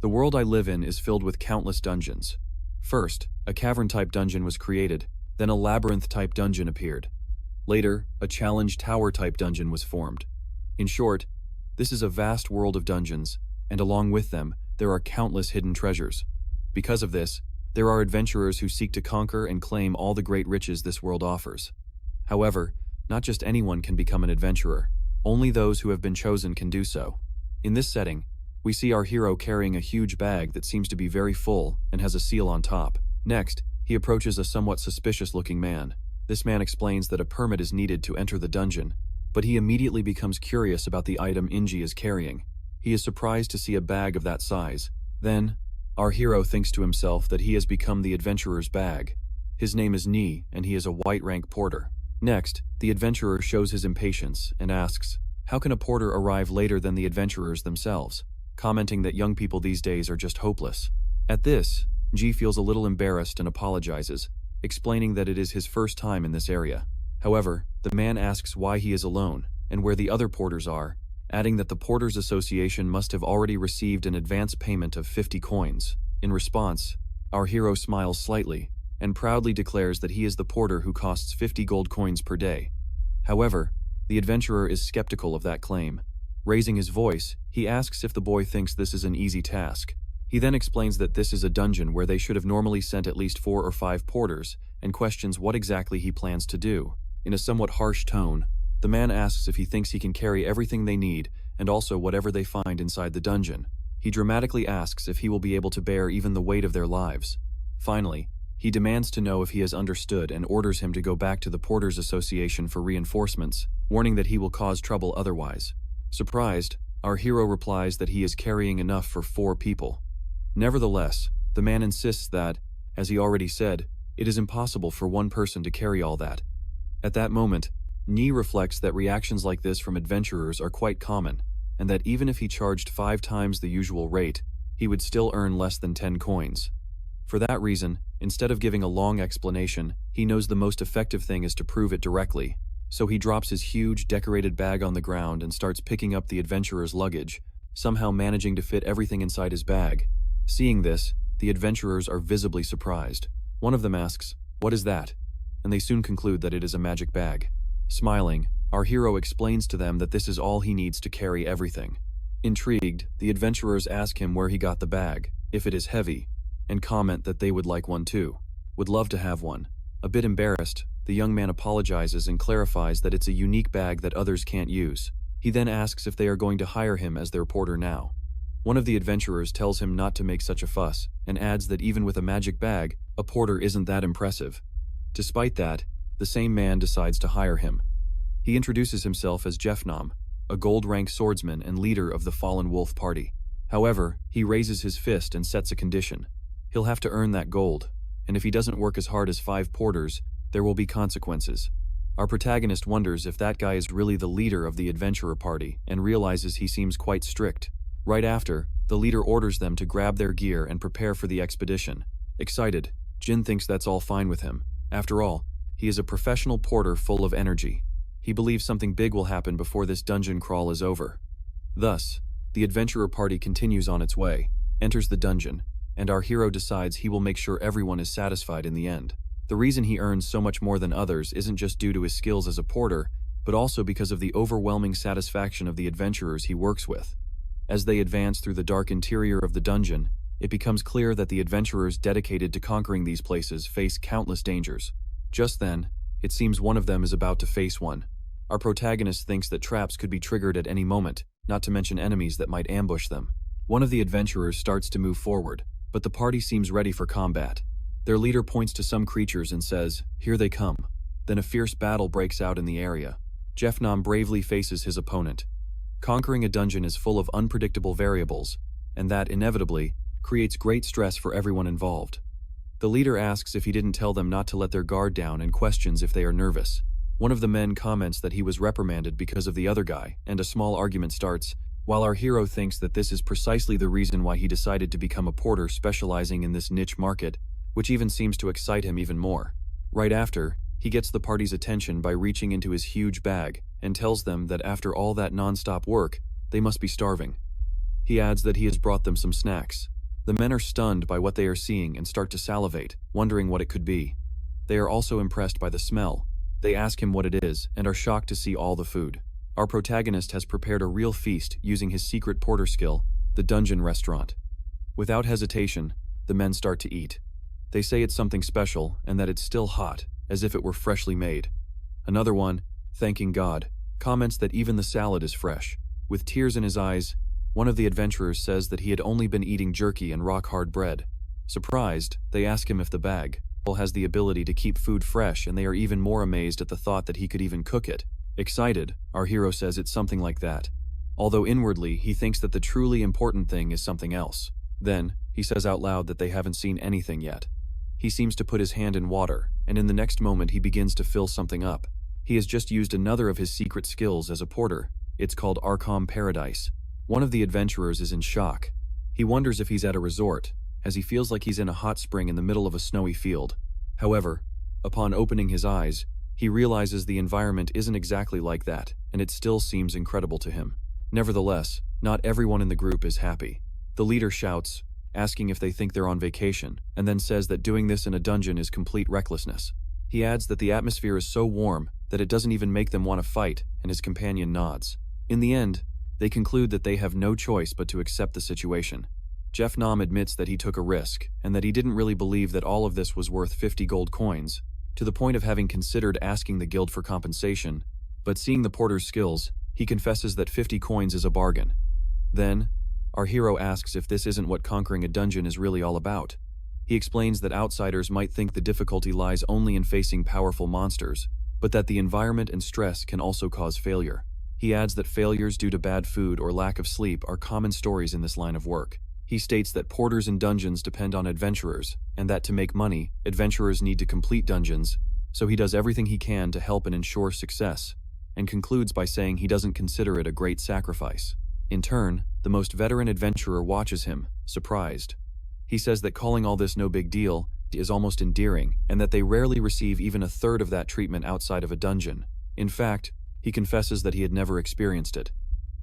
The world I live in is filled with countless dungeons. First, a cavern-type dungeon was created, then a labyrinth-type dungeon appeared. Later, a challenge tower-type dungeon was formed. In short, this is a vast world of dungeons, and along with them, there are countless hidden treasures. Because of this, there are adventurers who seek to conquer and claim all the great riches this world offers. However, not just anyone can become an adventurer. Only those who have been chosen can do so. In this setting, we see our hero carrying a huge bag that seems to be very full and has a seal on top. Next, he approaches a somewhat suspicious-looking man. This man explains that a permit is needed to enter the dungeon, but he immediately becomes curious about the item Inji is carrying. He is surprised to see a bag of that size. Then, our hero thinks to himself that he has become the adventurer's bag. His name is Ni, and he is a white rank porter. Next, the adventurer shows his impatience and asks, how can a porter arrive later than the adventurers themselves? Commenting that young people these days are just hopeless. At this, Ji feels a little embarrassed and apologizes, explaining that it is his first time in this area. However, the man asks why he is alone and where the other porters are, adding that the Porters Association must have already received an advance payment of 50 coins. In response, our hero smiles slightly and proudly declares that he is the porter who costs 50 gold coins per day. However, the adventurer is skeptical of that claim. Raising his voice, he asks if the boy thinks this is an easy task. He then explains that this is a dungeon where they should have normally sent at least 4 or 5 porters, and questions what exactly he plans to do. In a somewhat harsh tone, the man asks if he thinks he can carry everything they need and also whatever they find inside the dungeon. He dramatically asks if he will be able to bear even the weight of their lives. Finally, he demands to know if he has understood and orders him to go back to the Porters Association for reinforcements, warning that he will cause trouble otherwise. Surprised, our hero replies that he is carrying enough for 4 people. Nevertheless, the man insists that, as he already said, it is impossible for one person to carry all that. At that moment, Ni reflects that reactions like this from adventurers are quite common, and that even if he charged 5 times the usual rate, he would still earn less than 10 coins. For that reason, instead of giving a long explanation, he knows the most effective thing is to prove it directly. So he drops his huge, decorated bag on the ground and starts picking up the adventurer's luggage, somehow managing to fit everything inside his bag. Seeing this, the adventurers are visibly surprised. One of them asks, "What is that?" And they soon conclude that it is a magic bag. Smiling, our hero explains to them that this is all he needs to carry everything. Intrigued, the adventurers ask him where he got the bag, if it is heavy, and comment that they would like one too. Would love to have one. A bit embarrassed, the young man apologizes and clarifies that it's a unique bag that others can't use. He then asks if they are going to hire him as their porter now. One of the adventurers tells him not to make such a fuss, and adds that even with a magic bag, a porter isn't that impressive. Despite that, the same man decides to hire him. He introduces himself as Jeff Nom, a gold-rank swordsman and leader of the Fallen Wolf Party. However, he raises his fist and sets a condition. He'll have to earn that gold, and if he doesn't work as hard as 5 porters, there will be consequences. Our protagonist wonders if that guy is really the leader of the adventurer party and realizes he seems quite strict. Right after, the leader orders them to grab their gear and prepare for the expedition. Excited, Jin thinks that's all fine with him. After all, he is a professional porter full of energy. He believes something big will happen before this dungeon crawl is over. Thus, the adventurer party continues on its way, enters the dungeon, and our hero decides he will make sure everyone is satisfied in the end. The reason he earns so much more than others isn't just due to his skills as a porter, but also because of the overwhelming satisfaction of the adventurers he works with. As they advance through the dark interior of the dungeon, it becomes clear that the adventurers dedicated to conquering these places face countless dangers. Just then, it seems one of them is about to face one. Our protagonist thinks that traps could be triggered at any moment, not to mention enemies that might ambush them. One of the adventurers starts to move forward, but the party seems ready for combat. Their leader points to some creatures and says, "Here they come." Then a fierce battle breaks out in the area. Jeff Nom bravely faces his opponent. Conquering a dungeon is full of unpredictable variables, and that, inevitably, creates great stress for everyone involved. The leader asks if he didn't tell them not to let their guard down and questions if they are nervous. One of the men comments that he was reprimanded because of the other guy, and a small argument starts, while our hero thinks that this is precisely the reason why he decided to become a porter specializing in this niche market, which even seems to excite him even more. Right after, he gets the party's attention by reaching into his huge bag and tells them that after all that non-stop work, they must be starving. He adds that he has brought them some snacks. The men are stunned by what they are seeing and start to salivate, wondering what it could be. They are also impressed by the smell. They ask him what it is and are shocked to see all the food. Our protagonist has prepared a real feast using his secret porter skill, the dungeon restaurant. Without hesitation, the men start to eat. They say it's something special and that it's still hot, as if it were freshly made. Another one, thanking God, comments that even the salad is fresh. With tears in his eyes, one of the adventurers says that he had only been eating jerky and rock-hard bread. Surprised, they ask him if the bag has the ability to keep food fresh, and they are even more amazed at the thought that he could even cook it. Excited, our hero says it's something like that, although inwardly he thinks that the truly important thing is something else. Then, he says out loud that they haven't seen anything yet. He seems to put his hand in water, and in the next moment he begins to fill something up. He has just used another of his secret skills as a porter. It's called Arkham Paradise. One of the adventurers is in shock. He wonders if he's at a resort, as he feels like he's in a hot spring in the middle of a snowy field. However, upon opening his eyes, he realizes the environment isn't exactly like that, and it still seems incredible to him. Nevertheless, not everyone in the group is happy. The leader shouts, asking if they think they're on vacation, and then says that doing this in a dungeon is complete recklessness. He adds that the atmosphere is so warm that it doesn't even make them want to fight, and his companion nods. In the end, they conclude that they have no choice but to accept the situation. Jeff Nom admits that he took a risk, and that he didn't really believe that all of this was worth 50 gold coins, to the point of having considered asking the guild for compensation, but seeing the porter's skills, he confesses that 50 coins is a bargain. Then, our hero asks if this isn't what conquering a dungeon is really all about. He explains that outsiders might think the difficulty lies only in facing powerful monsters, but that the environment and stress can also cause failure. He adds that failures due to bad food or lack of sleep are common stories in this line of work. He states that porters in dungeons depend on adventurers, and that to make money, adventurers need to complete dungeons, so he does everything he can to help and ensure success, and concludes by saying he doesn't consider it a great sacrifice. In turn, the most veteran adventurer watches him, surprised. He says that calling all this no big deal is almost endearing, and that they rarely receive even a third of that treatment outside of a dungeon. In fact, he confesses that he had never experienced it.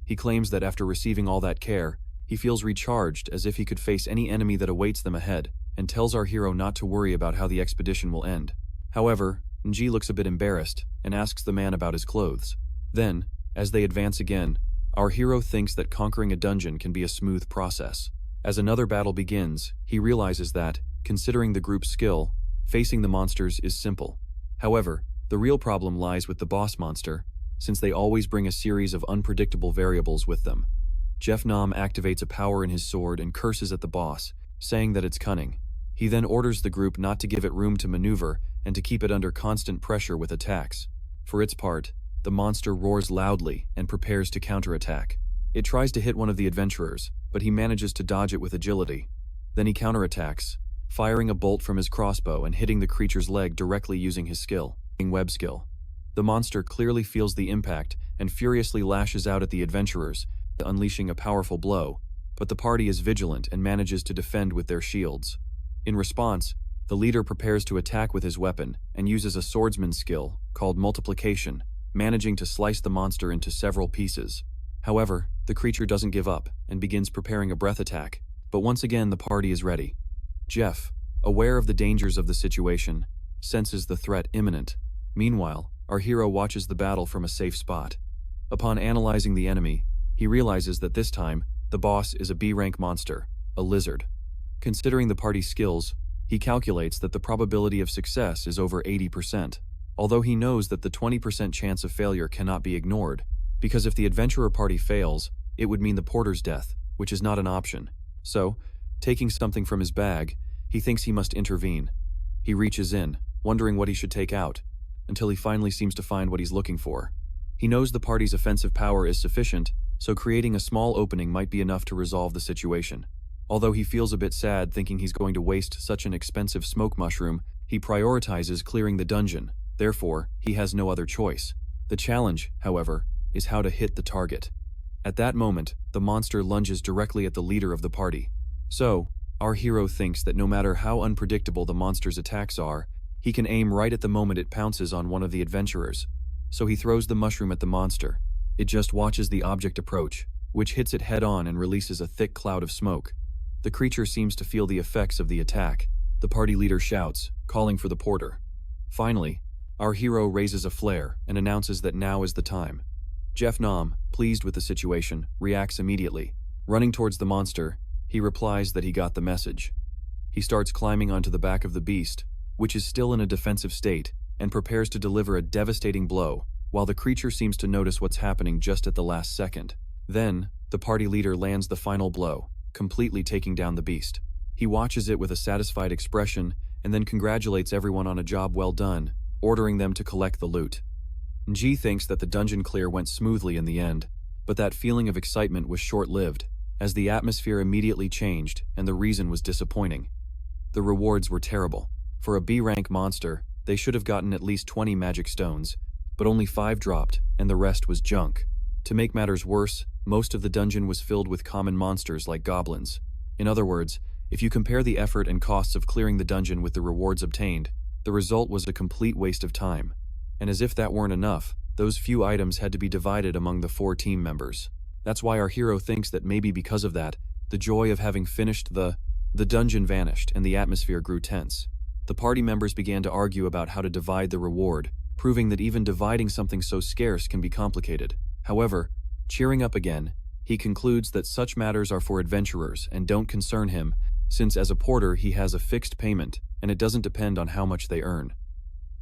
He claims that after receiving all that care, he feels recharged, as if he could face any enemy that awaits them ahead, and tells our hero not to worry about how the expedition will end. However, Nji looks a bit embarrassed and asks the man about his clothes. Then, as they advance again, our hero thinks that conquering a dungeon can be a smooth process. As another battle begins, he realizes that, considering the group's skill, facing the monsters is simple. However, the real problem lies with the boss monster, since they always bring a series of unpredictable variables with them. Jeff Nom activates a power in his sword and curses at the boss, saying that it's cunning. He then orders the group not to give it room to maneuver and to keep it under constant pressure with attacks. For its part, the monster roars loudly and prepares to counterattack. It tries to hit one of the adventurers, but he manages to dodge it with agility. Then he counterattacks, firing a bolt from his crossbow and hitting the creature's leg directly using his web skill. The monster clearly feels the impact and furiously lashes out at the adventurers, unleashing a powerful blow, but the party is vigilant and manages to defend with their shields. In response, the leader prepares to attack with his weapon and uses a swordsman's skill called multiplication, managing to slice the monster into several pieces. However, the creature doesn't give up and begins preparing a breath attack, but once again the party is ready. Jeff, aware of the dangers of the situation, senses the threat imminent. Meanwhile, our hero watches the battle from a safe spot. Upon analyzing the enemy, he realizes that this time, the boss is a B-rank monster, a lizard. Considering the party's skills, he calculates that the probability of success is over 80%, although he knows that the 20% chance of failure cannot be ignored, because if the adventurer party fails, it would mean the porter's death, which is not an option. So, taking something from his bag, he thinks he must intervene. He reaches in, wondering what he should take out, until he finally seems to find what he's looking for. He knows the party's offensive power is sufficient, so creating a small opening might be enough to resolve the situation. Although he feels a bit sad thinking he's going to waste such an expensive smoke mushroom, he prioritizes clearing the dungeon. Therefore, he has no other choice. The challenge, however, is how to hit the target. At that moment, the monster lunges directly at the leader of the party. So, our hero thinks that no matter how unpredictable the monster's attacks are, he can aim right at the moment it pounces on one of the adventurers. So he throws the mushroom at the monster. It just watches the object approach, which hits it head-on and releases a thick cloud of smoke. The creature seems to feel the effects of the attack. The party leader shouts, calling for the porter. Finally, our hero raises a flare and announces that now is the time. Jeff Nom, pleased with the situation, reacts immediately. Running towards the monster, he replies that he got the message. He starts climbing onto the back of the beast, which is still in a defensive state, and prepares to deliver a devastating blow, while the creature seems to notice what's happening just at the last second. Then, the party leader lands the final blow, completely taking down the beast. He watches it with a satisfied expression and then congratulates everyone on a job well done, ordering them to collect the loot. G thinks that the dungeon clear went smoothly in the end, but that feeling of excitement was short-lived, as the atmosphere immediately changed and the reason was disappointing. The rewards were terrible. For a B-rank monster, they should have gotten at least 20 magic stones, but only 5 dropped, and the rest was junk. To make matters worse, most of the dungeon was filled with common monsters like goblins. In other words, if you compare the effort and costs of clearing the dungeon with the rewards obtained, the result was a complete waste of time. And as if that weren't enough, those few items had to be divided among the 4 team members. That's why our hero thinks that maybe because of that, the joy of having finished the dungeon vanished and the atmosphere grew tense. The party members began to argue about how to divide the reward, proving that even dividing something so scarce can be complicated. However, cheering up again, he concludes that such matters are for adventurers and don't concern him, since as a porter he has a fixed payment and it doesn't depend on how much they earn.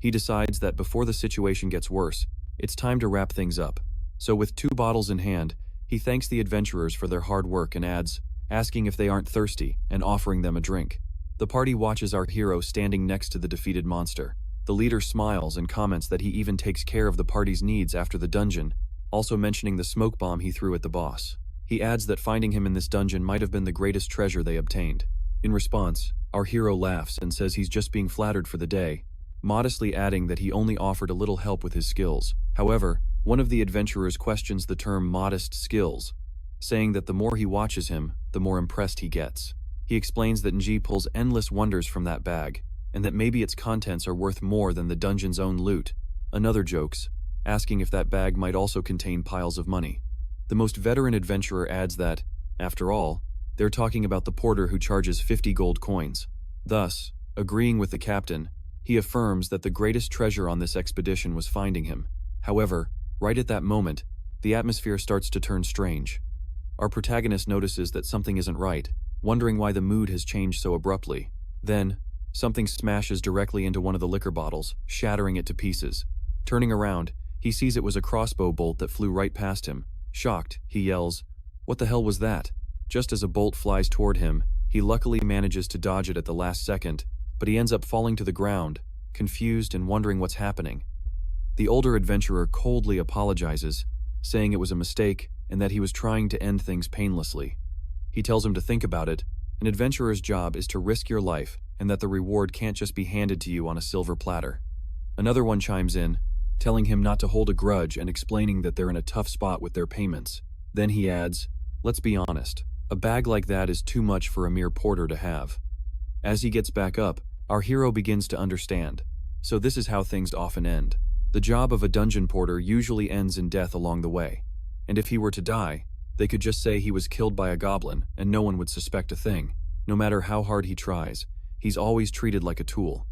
He decides that before the situation gets worse, it's time to wrap things up. So with 2 bottles in hand, he thanks the adventurers for their hard work and adds, asking if they aren't thirsty and offering them a drink. The party watches our hero standing next to the defeated monster. The leader smiles and comments that he even takes care of the party's needs after the dungeon, also mentioning the smoke bomb he threw at the boss. He adds that finding him in this dungeon might have been the greatest treasure they obtained. In response, our hero laughs and says he's just being flattered for the day, modestly adding that he only offered a little help with his skills. However, one of the adventurers questions the term modest skills, saying that the more he watches him, the more impressed he gets. He explains that Nji pulls endless wonders from that bag, and that maybe its contents are worth more than the dungeon's own loot. Another jokes, asking if that bag might also contain piles of money. The most veteran adventurer adds that, after all, they're talking about the porter who charges 50 gold coins. Thus, agreeing with the captain, he affirms that the greatest treasure on this expedition was finding him. However, right at that moment, the atmosphere starts to turn strange. Our protagonist notices that something isn't right, wondering why the mood has changed so abruptly. Then, something smashes directly into one of the liquor bottles, shattering it to pieces. Turning around, he sees it was a crossbow bolt that flew right past him. Shocked, he yells, "What the hell was that?" Just as a bolt flies toward him, he luckily manages to dodge it at the last second, but he ends up falling to the ground, confused and wondering what's happening. The older adventurer coldly apologizes, saying it was a mistake and that he was trying to end things painlessly. He tells him to think about it. An adventurer's job is to risk your life and that the reward can't just be handed to you on a silver platter. Another one chimes in, telling him not to hold a grudge and explaining that they're in a tough spot with their payments. Then he adds, "Let's be honest, a bag like that is too much for a mere porter to have." As he gets back up, our hero begins to understand. So this is how things often end. The job of a dungeon porter usually ends in death along the way. And if he were to die, they could just say he was killed by a goblin and no one would suspect a thing. No matter how hard he tries, he's always treated like a tool.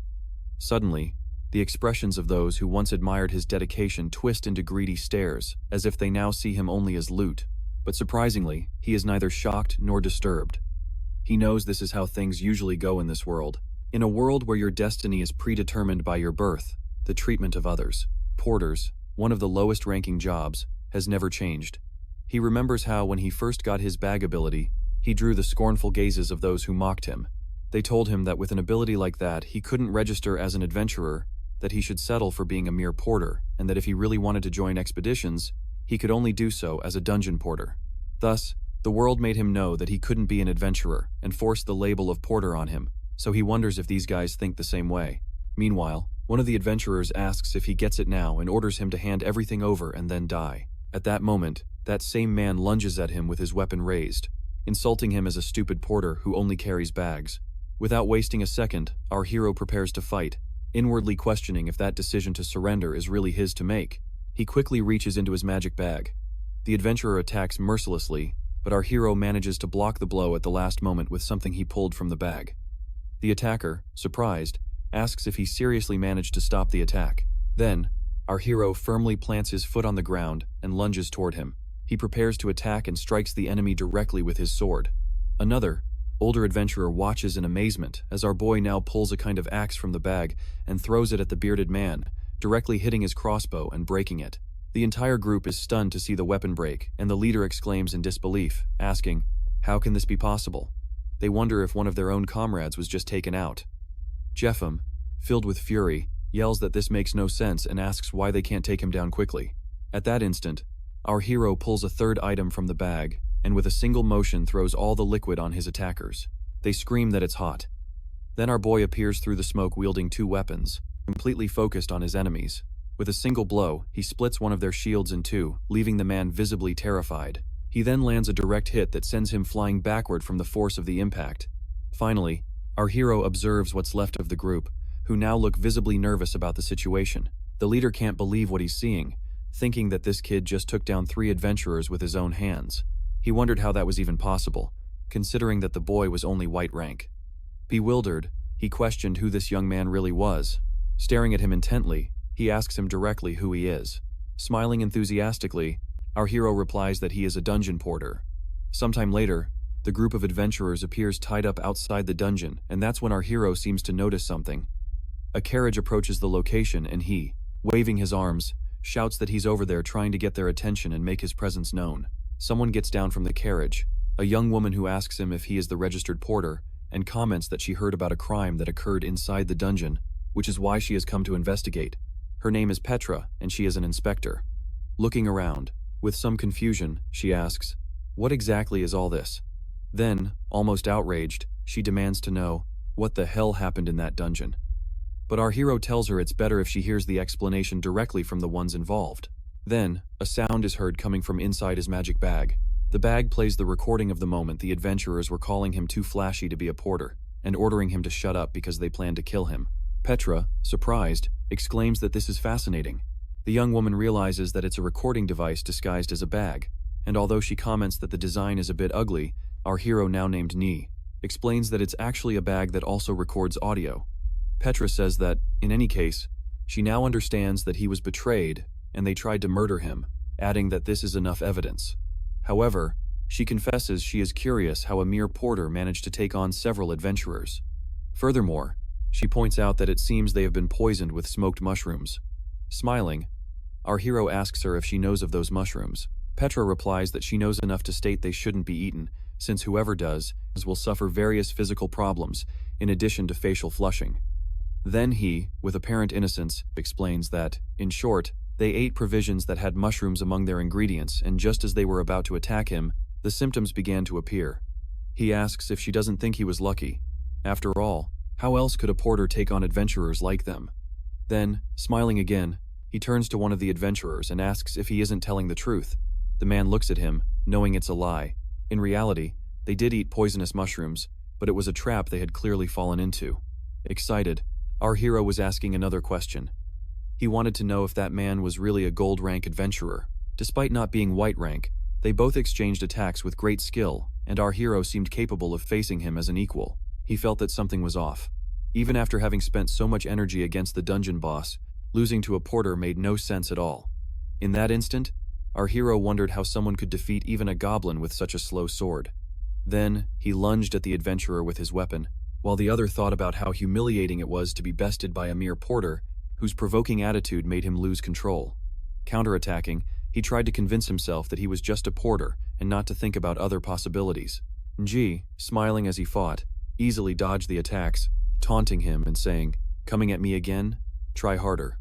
Suddenly, the expressions of those who once admired his dedication twist into greedy stares, as if they now see him only as loot. But surprisingly, he is neither shocked nor disturbed. He knows this is how things usually go in this world. In a world where your destiny is predetermined by your birth, the treatment of others, porters, one of the lowest ranking jobs, has never changed. He remembers how, when he first got his bag ability, he drew the scornful gazes of those who mocked him. They told him that with an ability like that, he couldn't register as an adventurer, that he should settle for being a mere porter, and that if he really wanted to join expeditions, he could only do so as a dungeon porter. Thus, the world made him know that he couldn't be an adventurer and forced the label of porter on him, so he wonders if these guys think the same way. Meanwhile, one of the adventurers asks if he gets it now and orders him to hand everything over and then die. At that moment, that same man lunges at him with his weapon raised, insulting him as a stupid porter who only carries bags. Without wasting a second, our hero prepares to fight, inwardly questioning if that decision to surrender is really his to make. He quickly reaches into his magic bag. The adventurer attacks mercilessly, but our hero manages to block the blow at the last moment with something he pulled from the bag. The attacker, surprised, asks if he seriously managed to stop the attack. Then, our hero firmly plants his foot on the ground and lunges toward him. He prepares to attack and strikes the enemy directly with his sword. Another, older adventurer watches in amazement as our boy now pulls a kind of axe from the bag and throws it at the bearded man, directly hitting his crossbow and breaking it. The entire group is stunned to see the weapon break, and the leader exclaims in disbelief, asking, "How can this be possible?" They wonder if one of their own comrades was just taken out. Jeff Nom, filled with fury, yells that this makes no sense and asks why they can't take him down quickly. At that instant, our hero pulls a third item from the bag and with a single motion throws all the liquid on his attackers. They scream that it's hot. Then our boy appears through the smoke wielding two weapons, completely focused on his enemies. With a single blow, he splits one of their shields in two, leaving the man visibly terrified. He then lands a direct hit that sends him flying backward from the force of the impact. Finally, our hero observes what's left of the group, who now look visibly nervous about the situation. The leader can't believe what he's seeing, thinking that this kid just took down 3 adventurers with his own hands. He wondered how that was even possible, considering that the boy was only white rank. Bewildered, he questioned who this young man really was. Staring at him intently, he asks him directly who he is. Smiling enthusiastically, our hero replies that he is a dungeon porter. Sometime later, the group of adventurers appears tied up outside the dungeon, and that's when our hero seems to notice something. A carriage approaches the location and he, waving his arms, shouts that he's over there trying to get their attention and make his presence known. Someone gets down from the carriage, a young woman who asks him if he is the registered porter, and comments that she heard about a crime that occurred inside the dungeon, which is why she has come to investigate. Her name is Petra, and she is an inspector. Looking around, with some confusion, she asks, "What exactly is all this?" Then, almost outraged, she demands to know, what the hell happened in that dungeon? But our hero tells her it's better if she hears the explanation directly from the ones involved. Then, a sound is heard coming from inside his magic bag. The bag plays the recording of the moment the adventurers were calling him too flashy to be a porter, and ordering him to shut up because they planned to kill him. Petra, surprised, exclaims that this is fascinating. The young woman realizes that it's a recording device disguised as a bag, and although she comments that the design is a bit ugly, our hero, now named Ni, explains that it's actually a bag that also records audio. Petra says that, in any case, she now understands that he was betrayed and they tried to murder him, adding that this is enough evidence. However, she confesses she is curious how a mere porter managed to take on several adventurers. Furthermore, she points out that it seems they have been poisoned with smoked mushrooms. Smiling, our hero asks her if she knows of those mushrooms. Petra replies that she knows enough to state they shouldn't be eaten, since whoever does will suffer various physical problems, in addition to facial flushing. Then he, with apparent innocence, explains that, in short, they ate provisions that had mushrooms among their ingredients, and just as they were about to attack him, the symptoms began to appear. He asks if she doesn't think he was lucky. After all, how else could a porter take on adventurers like them? Then, smiling again, he turns to one of the adventurers and asks if he isn't telling the truth. The man looks at him, knowing it's a lie. In reality, they did eat poisonous mushrooms, but it was a trap they had clearly fallen into. Excited, our hero was asking another question. He wanted to know if that man was really a gold rank adventurer. Despite not being white rank, they both exchanged attacks with great skill, and our hero seemed capable of facing him as an equal. He felt that something was off. Even after having spent so much energy against the dungeon boss, losing to a porter made no sense at all. In that instant, our hero wondered how someone could defeat even a goblin with such a slow sword. Then, he lunged at the adventurer with his weapon, while the other thought about how humiliating it was to be bested by a mere porter, whose provoking attitude made him lose control. Counterattacking, he tried to convince himself that he was just a porter and not to think about other possibilities. Nji, smiling as he fought, easily dodged the attacks, taunting him and saying, "Coming at me again? Try harder."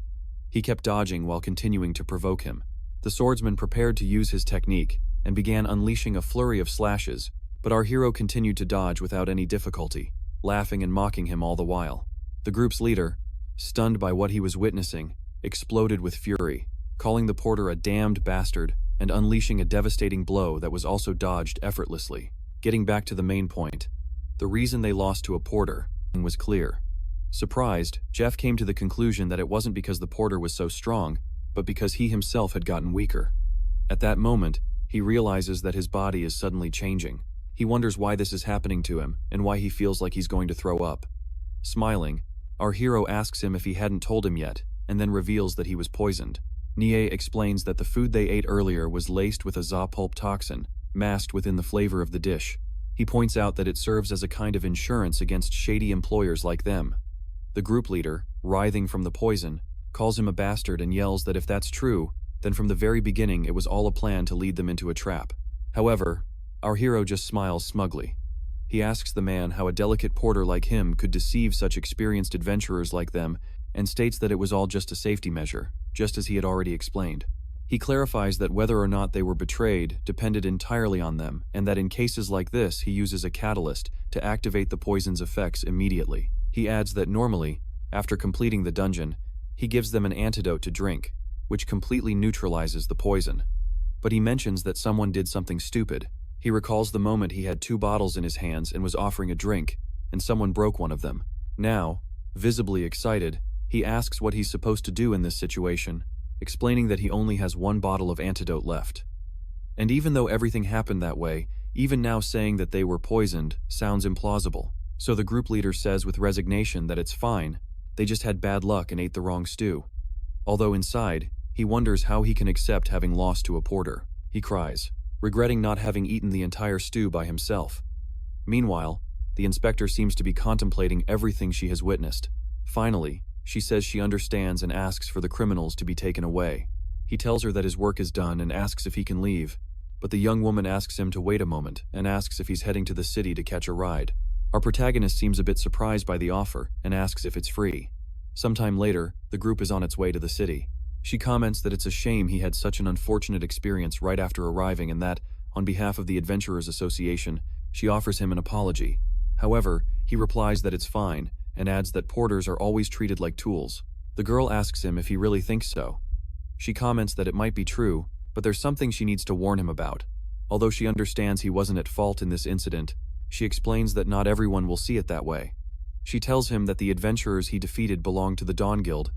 He kept dodging while continuing to provoke him. The swordsman prepared to use his technique and began unleashing a flurry of slashes, but our hero continued to dodge without any difficulty, laughing and mocking him all the while. The group's leader, stunned by what he was witnessing, exploded with fury, calling the porter a damned bastard and unleashing a devastating blow that was also dodged effortlessly. Getting back to the main point, the reason they lost to a porter was clear. Surprised, Jeff came to the conclusion that it wasn't because the porter was so strong, but because he himself had gotten weaker. At that moment, He realizes that his body is suddenly changing. He wonders why this is happening to him and why he feels like he's going to throw up. Smiling, our hero asks him if he hadn't told him yet, and then reveals that he was poisoned. Nie explains that the food they ate earlier was laced with a za pulp toxin, masked within the flavor of the dish. He points out that it serves as a kind of insurance against shady employers like them. The group leader, writhing from the poison, calls him a bastard and yells that if that's true, then from the very beginning it was all a plan to lead them into a trap. However, our hero just smiles smugly. He asks the man how a delicate porter like him could deceive such experienced adventurers like them and states that it was all just a safety measure, just as he had already explained. He clarifies that whether or not they were betrayed depended entirely on them, and that in cases like this he uses a catalyst to activate the poison's effects immediately. He adds that normally, after completing the dungeon, he gives them an antidote to drink, which completely neutralizes the poison. But he mentions that someone did something stupid. He recalls the moment he had 2 bottles in his hands and was offering a drink, and someone broke one of them. Now, visibly excited, he asks what he's supposed to do in this situation, explaining that he only has 1 bottle of antidote left. And even though everything happened that way, even now saying that they were poisoned sounds implausible. So the group leader says with resignation that it's fine, they just had bad luck and ate the wrong stew. Although inside, he wonders how he can accept having lost to a porter. He cries, regretting not having eaten the entire stew by himself. Meanwhile, the inspector seems to be contemplating everything she has witnessed. Finally, she says she understands and asks for the criminals to be taken away. He tells her that his work is done and asks if he can leave, but the young woman asks him to wait a moment and asks if he's heading to the city to catch a ride. Our protagonist seems a bit surprised by the offer and asks if it's free. Sometime later, the group is on its way to the city. She comments that it's a shame he had such an unfortunate experience right after arriving and that, on behalf of the Adventurers Association, she offers him an apology. However, he replies that it's fine and adds that porters are always treated like tools. The girl asks him if he really thinks so. She comments that it might be true, but there's something she needs to warn him about. Although she understands he wasn't at fault in this incident, she explains that not everyone will see it that way. She tells him that the adventurers he defeated belong to the Dawn Guild,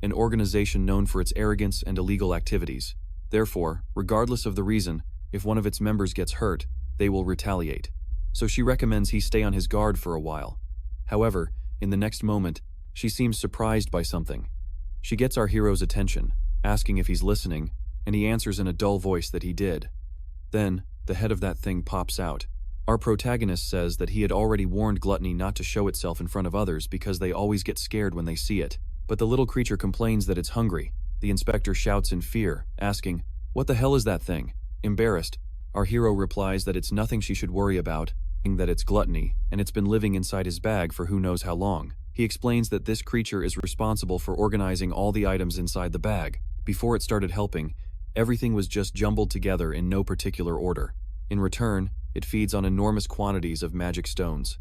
an organization known for its arrogance and illegal activities. Therefore, regardless of the reason, if one of its members gets hurt, they will retaliate. So she recommends he stay on his guard for a while. However, in the next moment, she seems surprised by something. She gets our hero's attention, asking if he's listening, and he answers in a dull voice that he did. Then, the head of that thing pops out. Our protagonist says that he had already warned gluttony not to show itself in front of others because they always get scared when they see it. But the little creature complains that it's hungry. The inspector shouts in fear, asking, "What the hell is that thing?" Embarrassed, our hero replies that it's nothing she should worry about, that it's gluttony, and it's been living inside his bag for who knows how long. He explains that this creature is responsible for organizing all the items inside the bag. Before it started helping, everything was just jumbled together in no particular order. In return, it feeds on enormous quantities of magic stones.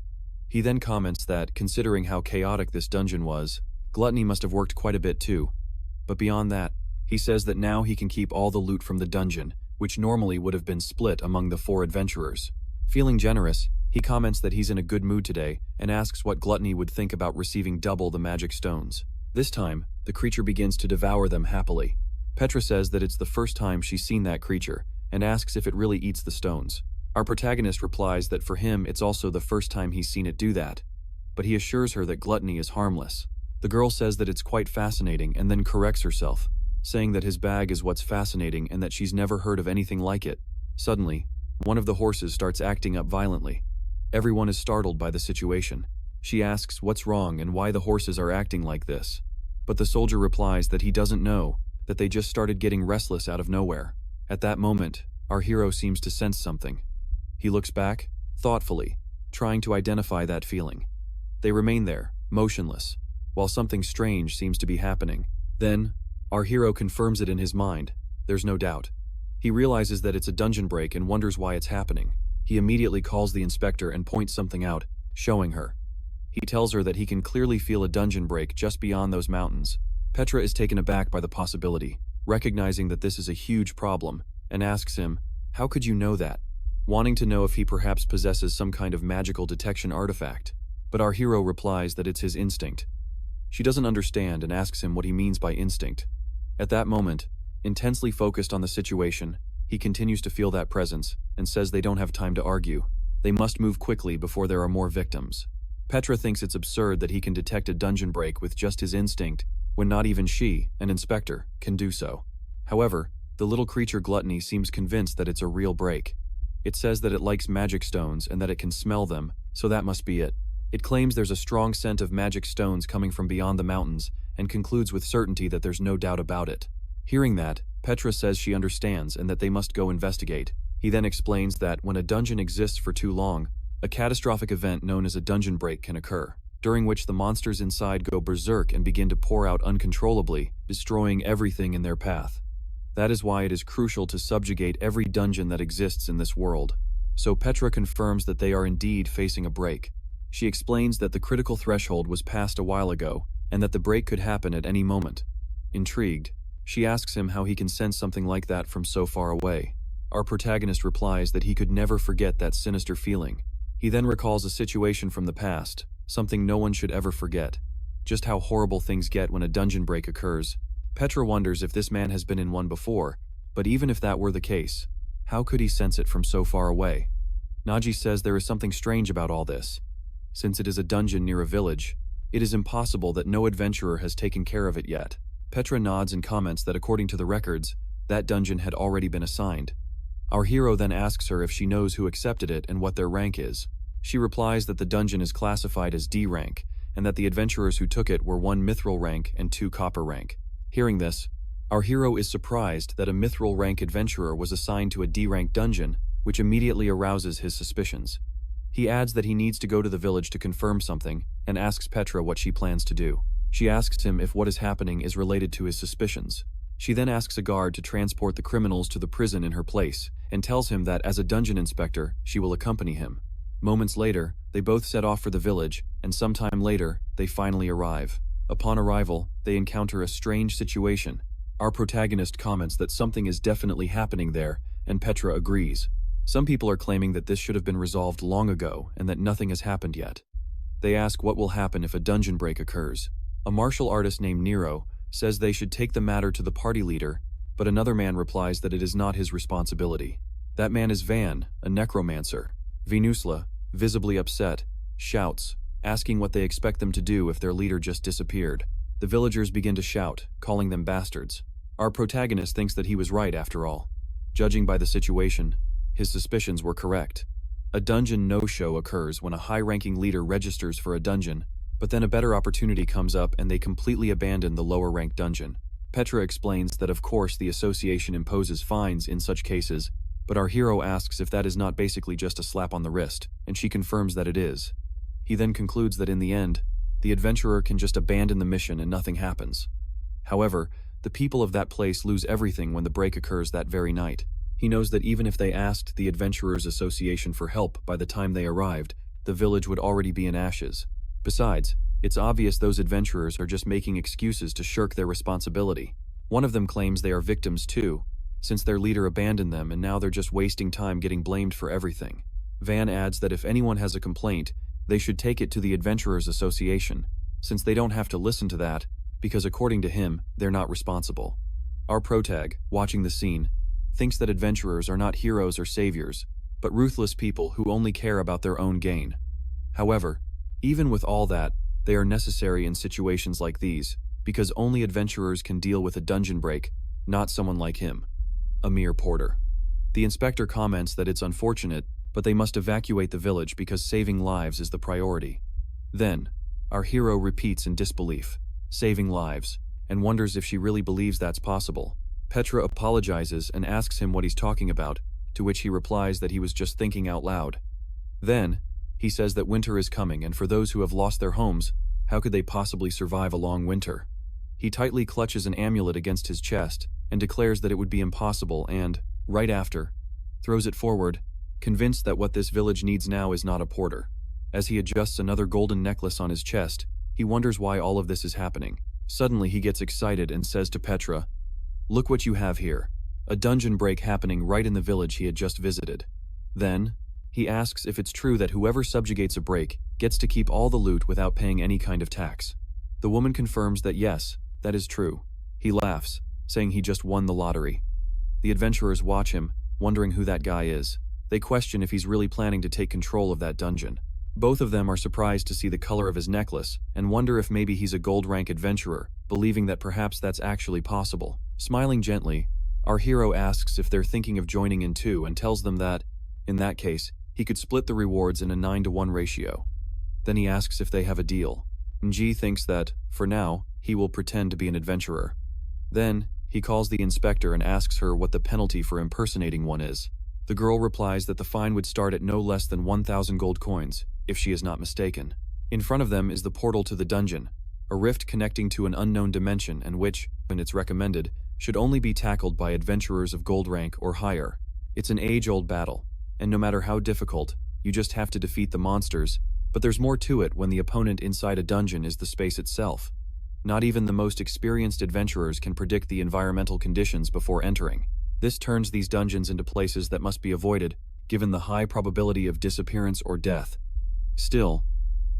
He then comments that, considering how chaotic this dungeon was, gluttony must have worked quite a bit too. But beyond that, he says that now he can keep all the loot from the dungeon, which normally would have been split among the 4 adventurers. Feeling generous, he comments that he's in a good mood today and asks what gluttony would think about receiving double the magic stones. This time, the creature begins to devour them happily. Petra says that it's the first time she's seen that creature and asks if it really eats the stones. Our protagonist replies that for him it's also the first time he's seen it do that, but he assures her that gluttony is harmless. The girl says that it's quite fascinating and then corrects herself, saying that his bag is what's fascinating and that she's never heard of anything like it. Suddenly, one of the horses starts acting up violently. Everyone is startled by the situation. She asks what's wrong and why the horses are acting like this. But the soldier replies that he doesn't know, that they just started getting restless out of nowhere. At that moment, our hero seems to sense something. He looks back, thoughtfully, trying to identify that feeling. They remain there, motionless, while something strange seems to be happening. Then, our hero confirms it in his mind. There's no doubt. He realizes that it's a dungeon break and wonders why it's happening. He immediately calls the inspector and points something out, showing her. He tells her that he can clearly feel a dungeon break just beyond those mountains. Petra is taken aback by the possibility, recognizing that this is a huge problem, and asks him, "How could you know that?" wanting to know if he perhaps possesses some kind of magical detection artifact. But our hero replies that it's his instinct. She doesn't understand and asks him what he means by instinct. At that moment, intensely focused on the situation, He continues to feel that presence and says they don't have time to argue. They must move quickly before there are more victims. Petra thinks it's absurd that he can detect a dungeon break with just his instinct when not even she, an inspector, can do so. However, the little creature Gluttony seems convinced that it's a real break. It says that it likes magic stones and that it can smell them, so that must be it. It claims there's a strong scent of magic stones coming from beyond the mountains and concludes with certainty that there's no doubt about it. Hearing that, Petra says she understands and that they must go investigate. He then explains that when a dungeon exists for too long, a catastrophic event known as a dungeon break can occur, during which the monsters inside go berserk and begin to pour out uncontrollably, destroying everything in their path. That is why it is crucial to subjugate every dungeon that exists in this world. So Petra confirms that they are indeed facing a break. She explains that the critical threshold was passed a while ago and that the break could happen at any moment. Intrigued, she asks him how he can sense something like that from so far away. Our protagonist replies that he could never forget that sinister feeling. He then recalls a situation from the past, something no one should ever forget. Just how horrible things get when a dungeon break occurs. Petra wonders if this man has been in one before, but even if that were the case, how could he sense it from so far away? Naji says there is something strange about all this. Since it is a dungeon near a village, it is impossible that no adventurer has taken care of it yet. Petra nods and comments that according to the records, that dungeon had already been assigned. Our hero then asks her if she knows who accepted it and what their rank is. She replies that the dungeon is classified as D rank, and that the adventurers who took it were 1 mithril rank and 2 copper rank. Hearing this, our hero is surprised that a mithril rank adventurer was assigned to a D rank dungeon, which immediately arouses his suspicions. He adds that he needs to go to the village to confirm something, and asks Petra what she plans to do. She asks him if what is happening is related to his suspicions. She then asks a guard to transport the criminals to the prison in her place, and tells him that as a dungeon inspector, she will accompany him. Moments later, they both set off for the village, and sometime later, they finally arrive. Upon arrival, they encounter a strange situation. Our protagonist comments that something is definitely happening there, and Petra agrees. Some people are claiming that this should have been resolved long ago and that nothing has happened yet. They ask what will happen if a dungeon break occurs. A martial artist named Nero says they should take the matter to the party leader, but another man replies that it is not his responsibility. That man is Van, a necromancer. Venusla, visibly upset, shouts, asking what they expect them to do if their leader just disappeared. The villagers begin to shout, calling them bastards. Our protagonist thinks that he was right after all. Judging by the situation, his suspicions were correct. A dungeon no-show occurs when a high-ranking leader registers for a dungeon, but then a better opportunity comes up and they completely abandon the lower-ranked dungeon. Petra explains that of course the association imposes fines in such cases, but our hero asks if that is not basically just a slap on the wrist, and she confirms that it is. He then concludes that in the end, the adventurer can just abandon the mission and nothing happens. However, the people of that place lose everything when the break occurs that very night. He knows that even if they asked the Adventurers Association for help by the time they arrived, the village would already be in ashes. Besides, it's obvious those adventurers are just making excuses to shirk their responsibility. One of them claims they are victims too, since their leader abandoned them and now they're just wasting time getting blamed for everything. Van adds that if anyone has a complaint, they should take it to the Adventurers Association, since they don't have to listen to that, because according to him, they're not responsible. Our protag, watching the scene, thinks that adventurers are not heroes or saviors, but ruthless people who only care about their own gain. However, even with all that, they are necessary in situations like these, because only adventurers can deal with a dungeon break, not someone like him, a mere porter. The inspector comments that it's unfortunate, but they must evacuate the village because saving lives is the priority. Then, our hero repeats in disbelief, saving lives, and wonders if she really believes that's possible. Petra apologizes and asks him what he's talking about, to which he replies that he was just thinking out loud. Then, he says that winter is coming and for those who have lost their homes, how could they possibly survive a long winter? He tightly clutches an amulet against his chest and declares that it would be impossible and, right after, throws it forward, convinced that what this village needs now is not a porter. As he adjusts another golden necklace on his chest, he wonders why all of this is happening. Suddenly he gets excited and says to Petra, "Look what you have here, a dungeon break happening right in the village he had just visited." Then, he asks if it's true that whoever subjugates a break gets to keep all the loot without paying any kind of tax. The woman confirms that yes, that is true. He laughs, saying he just won the lottery. The adventurers watch him, wondering who that guy is. They question if he's really planning to take control of that dungeon. Both of them are surprised to see the color of his necklace and wonder if maybe he's a gold rank adventurer, believing that perhaps that's actually possible. Smiling gently, our hero asks if they're thinking of joining in too and tells them that, in that case, he could split the rewards in a 9-to-1 ratio. Then he asks if they have a deal. Ji thinks that, for now, he will pretend to be an adventurer. Then, he calls the inspector and asks her what the penalty for impersonating one is. The girl replies that the fine would start at no less than 1,000 gold coins, if she is not mistaken. In front of them is the portal to the dungeon, a rift connecting to an unknown dimension and which, when it's recommended, should only be tackled by adventurers of gold rank or higher. It's an age-old battle, and no matter how difficult, you just have to defeat the monsters, but there's more to it when the opponent inside a dungeon is the space itself. Not even the most experienced adventurers can predict the environmental conditions before entering. This turns these dungeons into places that must be avoided, given the high probability of disappearance or death. Still,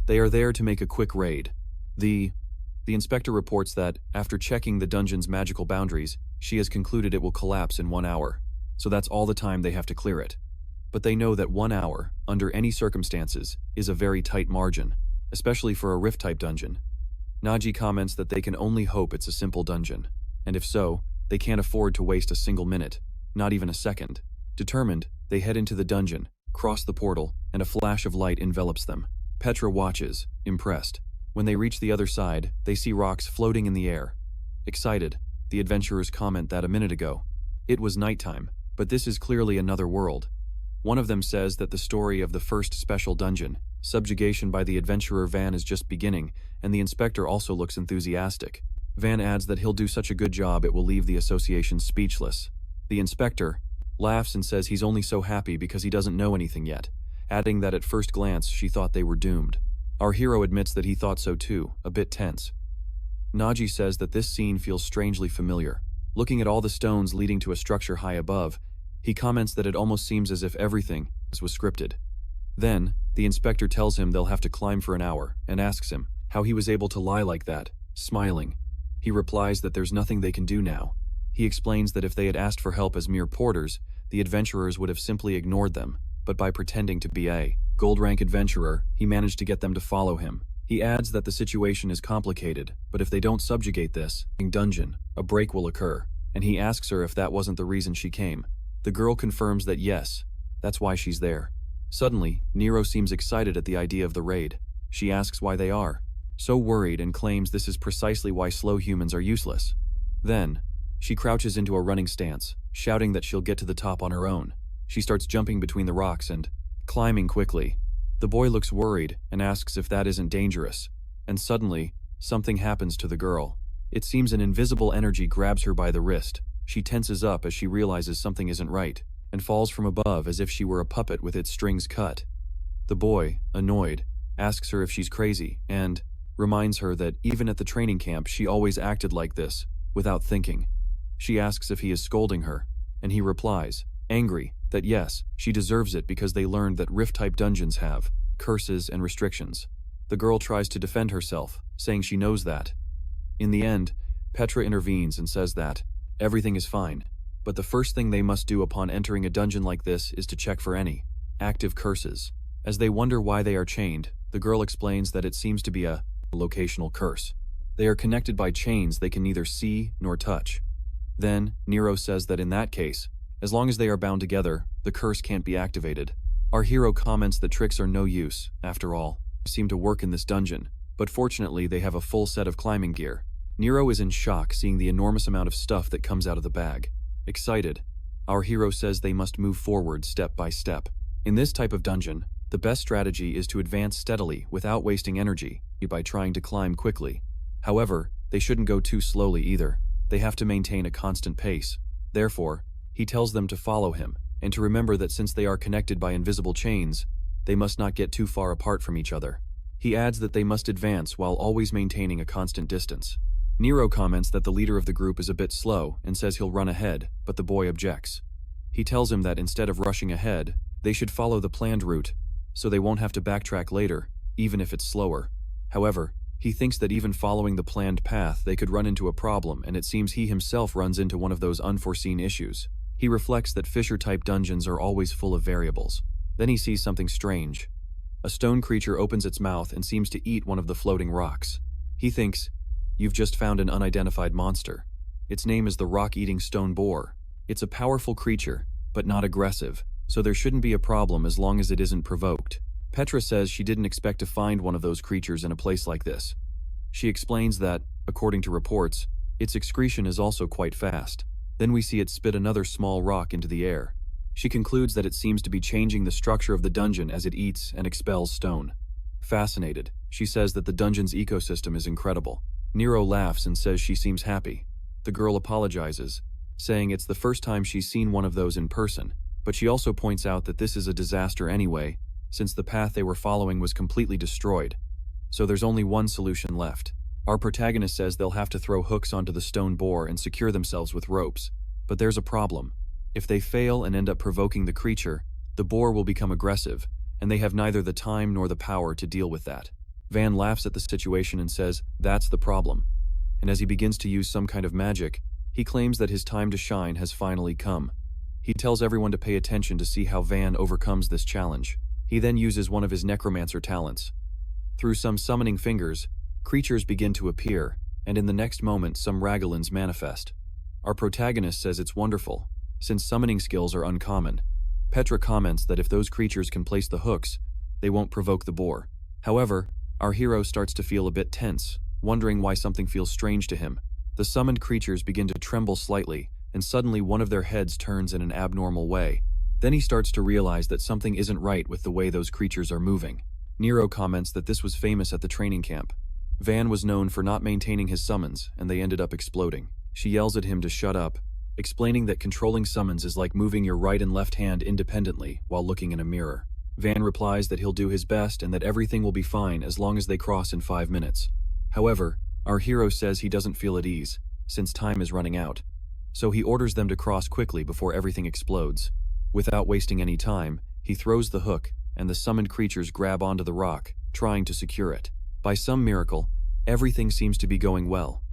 they are there to make a quick raid. The inspector reports that, after checking the dungeon's magical boundaries, she has concluded it will collapse in 1 hour, so that's all the time they have to clear it. But they know that 1 hour, under any circumstances, is a very tight margin, especially for a rift-type dungeon. Naji comments that they can only hope it's a simple dungeon, and if so, they can't afford to waste a single minute, not even a second. Determined, they head into the dungeon, cross the portal, and a flash of light envelops them. Petra watches, impressed. When they reach the other side, they see rocks floating in the air. Excited, the adventurers comment that a minute ago, it was nighttime, but this is clearly another world. One of them says that the story of the first special dungeon, subjugation by the adventurer Van, is just beginning, and the inspector also looks enthusiastic. Van adds that he'll do such a good job it will leave the association speechless. The inspector laughs and says he's only so happy because he doesn't know anything yet, adding that at first glance she thought they were doomed. Our hero admits that he thought so too, a bit tense. Naji says that this scene feels strangely familiar. Looking at all the stones leading to a structure high above, he comments that it almost seems as if everything was scripted. Then, the inspector tells him they'll have to climb for an hour and asks him how he was able to lie like that, smiling. He replies that there's nothing they can do now. He explains that if they had asked for help as mere porters, the adventurers would have simply ignored them, but by pretending to be a gold rank adventurer, he managed to get them to follow him. He adds that the situation is complicated, but if they don't subjugate this dungeon, a break will occur, and he asks her if that wasn't the reason she came. The girl confirms that yes, that's why she's there. Suddenly, Nero seems excited at the idea of the raid. She asks why they are so worried and claims this is precisely why slow humans are useless. Then, she crouches into a running stance, shouting that she'll get to the top on her own. She starts jumping between the rocks and climbing quickly. The boy looks worried and asks if that isn't dangerous, and suddenly, something happens to the girl. It seems an invisible energy grabs her by the wrist. She tenses up as she realizes something isn't right, and falls from above as if she were a puppet with its strings cut. The boy, annoyed, asks her if she's crazy and reminds her that even at the training camp she always acted like this, without thinking. She asks if he is scolding her, and he replies, angry, that yes, she deserves it because they learned that rift-type dungeons have curses and restrictions. The girl tries to defend herself, saying she knows that. In the end, Petra intervenes and says that everything is fine, but the first thing they must do upon entering a dungeon like this is to check for any active curses. As they wonder why they are chained, the girl explains that it seems to be a locational curse. They are connected by chains they can neither see nor touch. Then, Nero says that in that case, as long as they are bound together, the curse can't be activated. Our hero comments that tricks are no use, after all. They seem to work in this dungeon, but fortunately they have a full set of climbing gear. Nero is in shock seeing the enormous amount of stuff that comes out of the bag. Excited, our hero says they must move forward step by step. In this type of dungeon, the best strategy is to advance steadily without wasting energy by trying to climb quickly. However, they shouldn't go too slowly either. They have to maintain a constant pace. Therefore, he tells them to follow him, and to remember that since they are connected by invisible chains, they must not get too far apart from each other. He adds that they must advance while always maintaining a constant distance. Nero comments that the leader of the group is a bit slow and says he'll run ahead, but the boy objects. He tells him that instead of rushing ahead, they should follow the planned route, so they won't have to backtrack later, even if it's slower. However, he thinks that even following the planned path they could run into a problem, and it seems he himself runs into one of those unforeseen issues. He reflects that Fisher-type dungeons are always full of variables. Then he sees something strange. A stone creature opens its mouth and seems to eat one of the floating rocks. He thinks, "You've just found an unidentified monster. Its name is the rock-eating stone boar. It's a powerful creature, but not aggressive, so there shouldn't be a problem as long as it isn't provoked." Petra says she didn't expect to find one of those creatures in a place like this. She explains that, according to reports, its excretion is also quite fast. Then we see it spit another small rock into the air. She concludes that it seems to be changing the structure of the dungeon as it eats and expels stone. Fascinated, she says that the dungeon's ecosystem is incredible. Nero laughs and says she seems happy. The girl apologizes, saying it's the first time she's seen one of those in person, but she also points out that this is a disaster anyway, since the path they were following was completely destroyed. So there's only one solution left. Our protagonist says they'll have to throw hooks onto the stone boar and secure themselves with ropes. But there's a problem. If they fail and end up provoking the creature, the boar will become aggressive, and they have neither the time nor the power to deal with that. Van laughs at the situation and says, "That's the problem." And as he begins to use some kind of magic, he claims that his time to shine has finally come. He tells everyone to pay attention to see how Van overcomes this challenge. He then uses one of his necromancer talents. Through some summoning fingers, creatures begin to appear, and in the next moment some Ragolins manifest. Our protagonist says it's wonderful, since summoning skills are uncommon. Petra comments that if those creatures can place the hooks, they won't provoke the boar. However, our hero starts to feel a bit tense, wondering why something feels strange to him. The summoned creatures begin to tremble slightly, and suddenly one of their heads turns in an abnormal way. Then he starts to realize that something isn't right with the way those creatures are moving. Nero comments that this was famous at the training camp. Van was known for not maintaining his summons, and they ended up exploding. She yells at him to shut up, explaining that controlling summons is like moving your right and left hand independently while looking in a mirror. Van replies that he'll do his best and that everything will be fine as long as they cross in 5 minutes. However, our hero says he doesn't feel at ease, since time is running out. So he orders them to cross quickly before everything explodes. Without wasting any time, he throws the hook, and the summoned creatures grab onto the rock, trying to secure it. By some miracle, everything seems to be going well.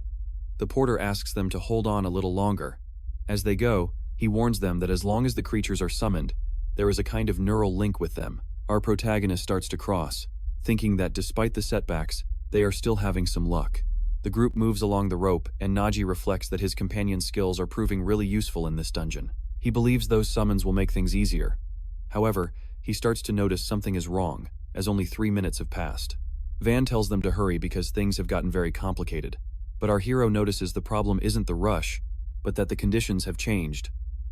The porter asks them to hold on a little longer. As they go, he warns them that as long as the creatures are summoned, there is a kind of neural link with them. Our protagonist starts to cross, thinking that despite the setbacks, they are still having some luck. The group moves along the rope, and Naji reflects that his companion's skills are proving really useful in this dungeon. He believes those summons will make things easier. However, he starts to notice something is wrong, as only 3 minutes have passed. Van tells them to hurry because things have gotten very complicated. But our hero notices the problem isn't the rush, but that the conditions have changed.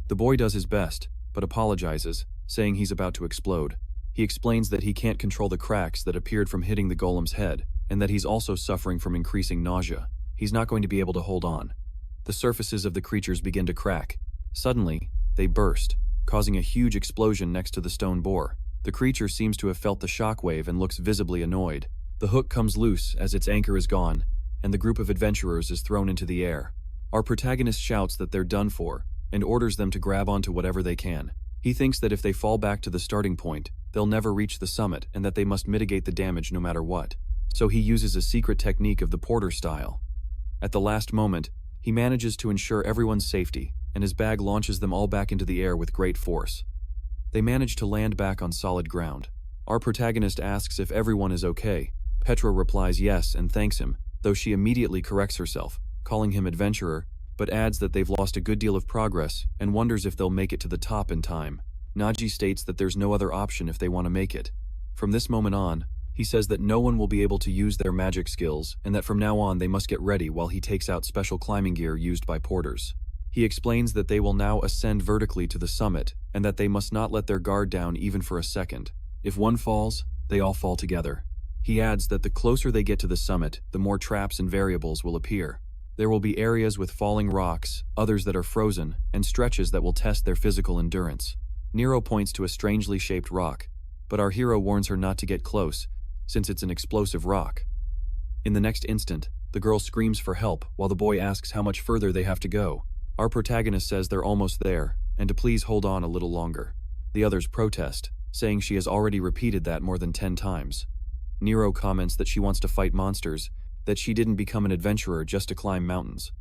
The boy does his best, but apologizes, saying he's about to explode. He explains that he can't control the cracks that appeared from hitting the golem's head, and that he's also suffering from increasing nausea. He's not going to be able to hold on. The surfaces of the creatures begin to crack. Suddenly, they burst, causing a huge explosion next to the stone boar. The creature seems to have felt the shockwave and looks visibly annoyed. The hook comes loose as its anchor is gone, and the group of adventurers is thrown into the air. Our protagonist shouts that they're done for, and orders them to grab onto whatever they can. He thinks that if they fall back to the starting point, they'll never reach the summit and that they must mitigate the damage no matter what. So he uses a secret technique of the porter style. At the last moment, he manages to ensure everyone's safety, and his bag launches them all back into the air with great force. They manage to land back on solid ground. Our protagonist asks if everyone is okay. Petra replies yes and thanks him, though she immediately corrects herself, calling him adventurer, but adds that they've lost a good deal of progress and wonders if they'll make it to the top in time. Naji states that there's no other option if they want to make it. From this moment on, he says that no one will be able to use their magic skills and that from now on they must get ready while he takes out special climbing gear used by porters. He explains that they will now ascend vertically to the summit and that they must not let their guard down even for a second. If one falls, they all fall together. He adds that the closer they get to the summit, the more traps and variables will appear. There will be areas with falling rocks, others that are frozen, and stretches that will test their physical endurance. Nero points to a strangely shaped rock, but our hero warns her not to get close, since it's an explosive rock. In the next instant, the girl screams for help while the boy asks how much further they have to go. Our protagonist says they're almost there, and to please hold on a little longer. The others protest, saying she has already repeated that more than 10 times. Nero comments that she wants to fight monsters, that she didn't become an adventurer just to climb mountains.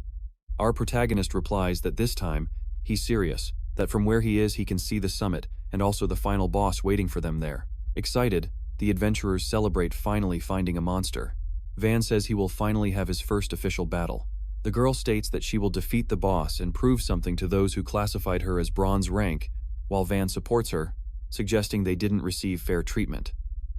Our protagonist replies that this time, he's serious, that from where he is he can see the summit and also the final boss waiting for them there. Excited, the adventurers celebrate finally finding a monster. Van says he will finally have his first official battle. The girl states that she will defeat the boss and prove something to those who classified her as bronze rank, while Van supports her, suggesting they didn't receive fair treatment.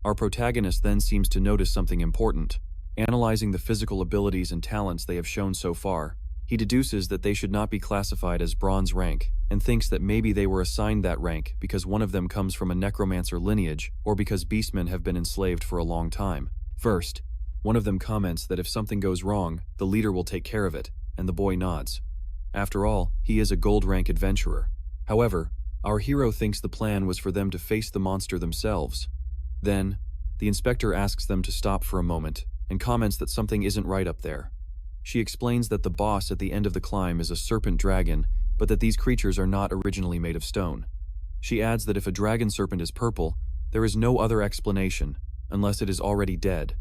Our protagonist then seems to notice something important. Analyzing the physical abilities and talents they have shown so far, he deduces that they should not be classified as bronze rank, and thinks that maybe they were assigned that rank because one of them comes from a necromancer lineage or because beastmen have been enslaved for a long time. First, one of them comments that if something goes wrong, the leader will take care of it, and the boy nods. After all, he is a gold rank adventurer. However, our hero thinks the plan was for them to face the monster themselves. Then, the inspector asks them to stop for a moment and comments that something isn't right up there. She explains that the boss at the end of the climb is a serpent dragon, but that these creatures are not originally made of stone. She adds that if a dragon serpent is purple, there is no other explanation, unless it is already dead.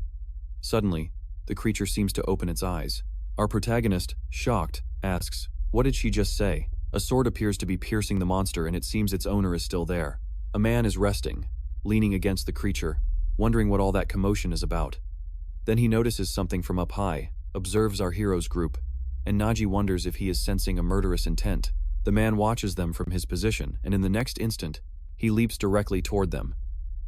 Suddenly, the creature seems to open its eyes. Our protagonist, shocked, asks, "What did she just say?" A sword appears to be piercing the monster and it seems its owner is still there. A man is resting, leaning against the creature, wondering what all that commotion is about. Then he notices something from up high, observes our hero's group, and Naji wonders if he is sensing a murderous intent. The man watches them from his position, and in the next instant, he leaps directly toward them.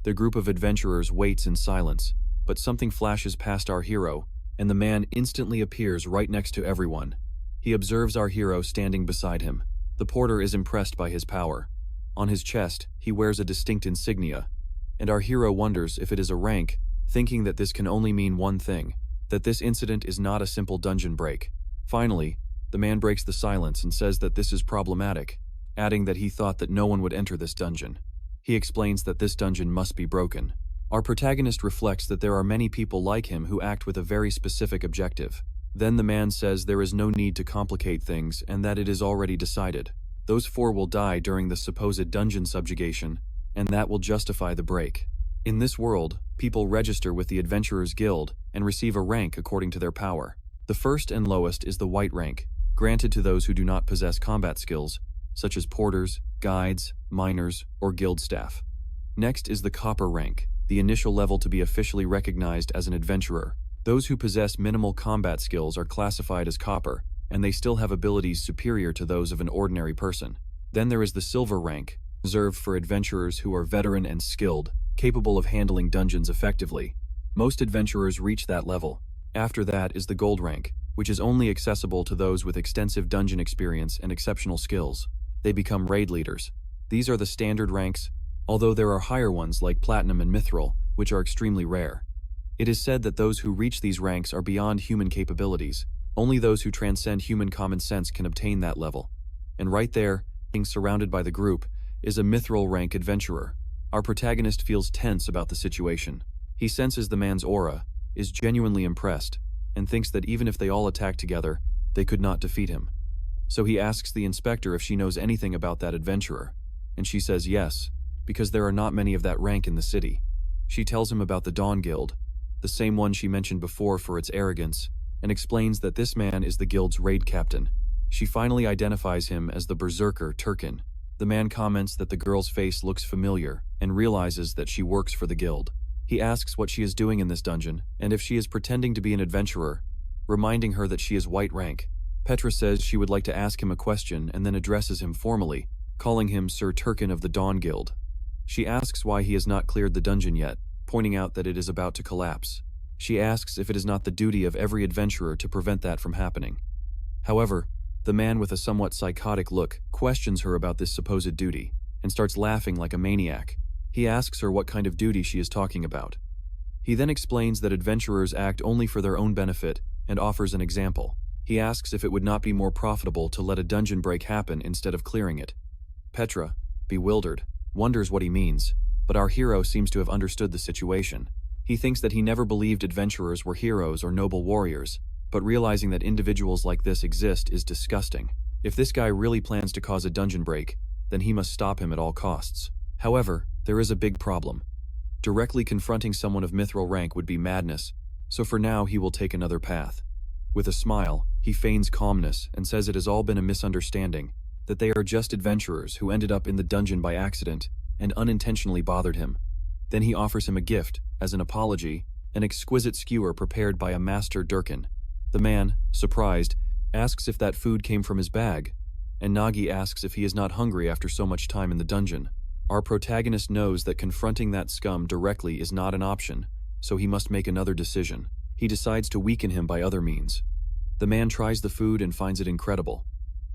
The group of adventurers waits in silence, but something flashes past our hero, and the man instantly appears right next to everyone. He observes our hero standing beside him. The porter is impressed by his power. On his chest, he wears a distinct insignia, and our hero wonders if it is a rank, thinking that this can only mean one thing, that this incident is not a simple dungeon break. Finally, the man breaks the silence and says that this is problematic, adding that he thought that no one would enter this dungeon. He explains that this dungeon must be broken. Our protagonist reflects that there are many people like him who act with a very specific objective. Then the man says there is no need to complicate things and that it is already decided. Those 4 will die during the supposed dungeon subjugation, and that will justify the break. In this world, people register with the Adventurers Guild and receive a rank according to their power. The first and lowest is the white rank, granted to those who do not possess combat skills, such as porters, guides, miners, or guild staff. Next is the copper rank, the initial level to be officially recognized as an adventurer. Those who possess minimal combat skills are classified as copper, and they still have abilities superior to those of an ordinary person. Then there is the silver rank, reserved for adventurers who are veteran and skilled, capable of handling dungeons effectively. Most adventurers reach that level. After that is the gold rank, which is only accessible to those with extensive dungeon experience and exceptional skills. They become raid leaders. These are the standard ranks, although there are higher ones like platinum and mithril, which are extremely rare. It is said that those who reach these ranks are beyond human capabilities. Only those who transcend human common sense can obtain that level. And right there, being surrounded by the group, is a mithril rank adventurer. Our protagonist feels tense about the situation. He senses the man's aura, is genuinely impressed, and thinks that even if they all attack together, they could not defeat him. So he asks the inspector if she knows anything about that adventurer, and she says yes, because there are not many of that rank in the city. She tells him about the Dawn Guild, the same one she mentioned before for its arrogance, and explains that this man is the guild's raid captain. She finally identifies him as the berserker Turkin. The man comments that the girl's face looks familiar and realizes that she works for the guild. He asks what she is doing in this dungeon and if she is pretending to be an adventurer, reminding her that she is white rank. Petra says she would like to ask him a question and then addresses him formally, calling him Sir Turkin of the Dawn Guild. She asks why he has not cleared the dungeon yet, pointing out that it is about to collapse. She asks if it is not the duty of every adventurer to prevent that from happening. However, the man with a somewhat psychotic look questions her about this supposed duty and starts laughing like a maniac. He asks her what kind of duty she is talking about. He then explains that adventurers act only for their own benefit and offers an example. He asks if it would not be more profitable to let a dungeon break happen instead of clearing it. Petra, bewildered, wonders what he means, but our hero seems to have understood the situation. He thinks that he never believed adventurers were heroes or noble warriors, but realizing that individuals like this exist is disgusting. If this guy really plans to cause a dungeon break, then he must stop him at all costs. However, there is a big problem. Directly confronting someone of mithril rank would be madness, so for now he will take another path. With a smile, he feigns calmness and says it has all been a misunderstanding, that they are just adventurers who ended up in the dungeon by accident and unintentionally bothered him. Then he offers him a gift, as an apology, an exquisite skewer prepared by a master Durkin. The man, surprised, asks if that food came from his bag, and Nagi asks if he is not hungry after so much time in the dungeon. Our protagonist knows that confronting that scum directly is not an option, so he must make another decision. He decides to weaken him by other means. The man tries the food and finds it incredible.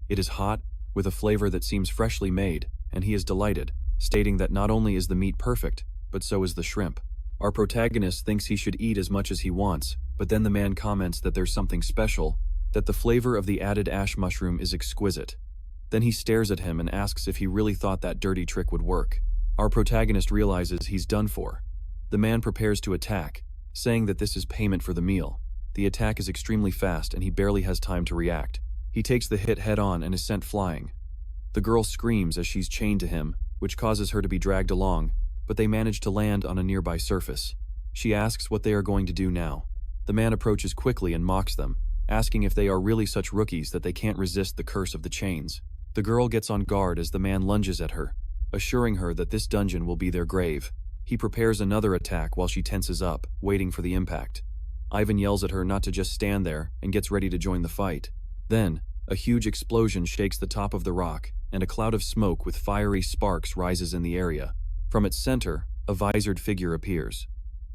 It is hot, with a flavor that seems freshly made, and he is delighted, stating that not only is the meat perfect, but so is the shrimp. Our protagonist thinks he should eat as much as he wants, but then the man comments that there's something special, that the flavor of the added ash mushroom is exquisite. Then he stares at him and asks if he really thought that dirty trick would work. Our protagonist realizes he's done for. The man prepares to attack, saying that this is payment for the meal. The attack is extremely fast and he barely has time to react. He takes the hit head-on and is sent flying. The girl screams as she's chained to him, which causes her to be dragged along, but they manage to land on a nearby surface. She asks what they are going to do now. The man approaches quickly and mocks them, asking if they are really such rookies that they can't resist the curse of the chains. The girl gets on guard as the man lunges at her, assuring her that this dungeon will be their grave. He prepares another attack while she tenses up, waiting for the impact. Ivan yells at her not to just stand there and gets ready to join the fight. Then, a huge explosion shakes the top of the rock, and a cloud of smoke with fiery sparks rises in the area. From its center, a visored figure appears.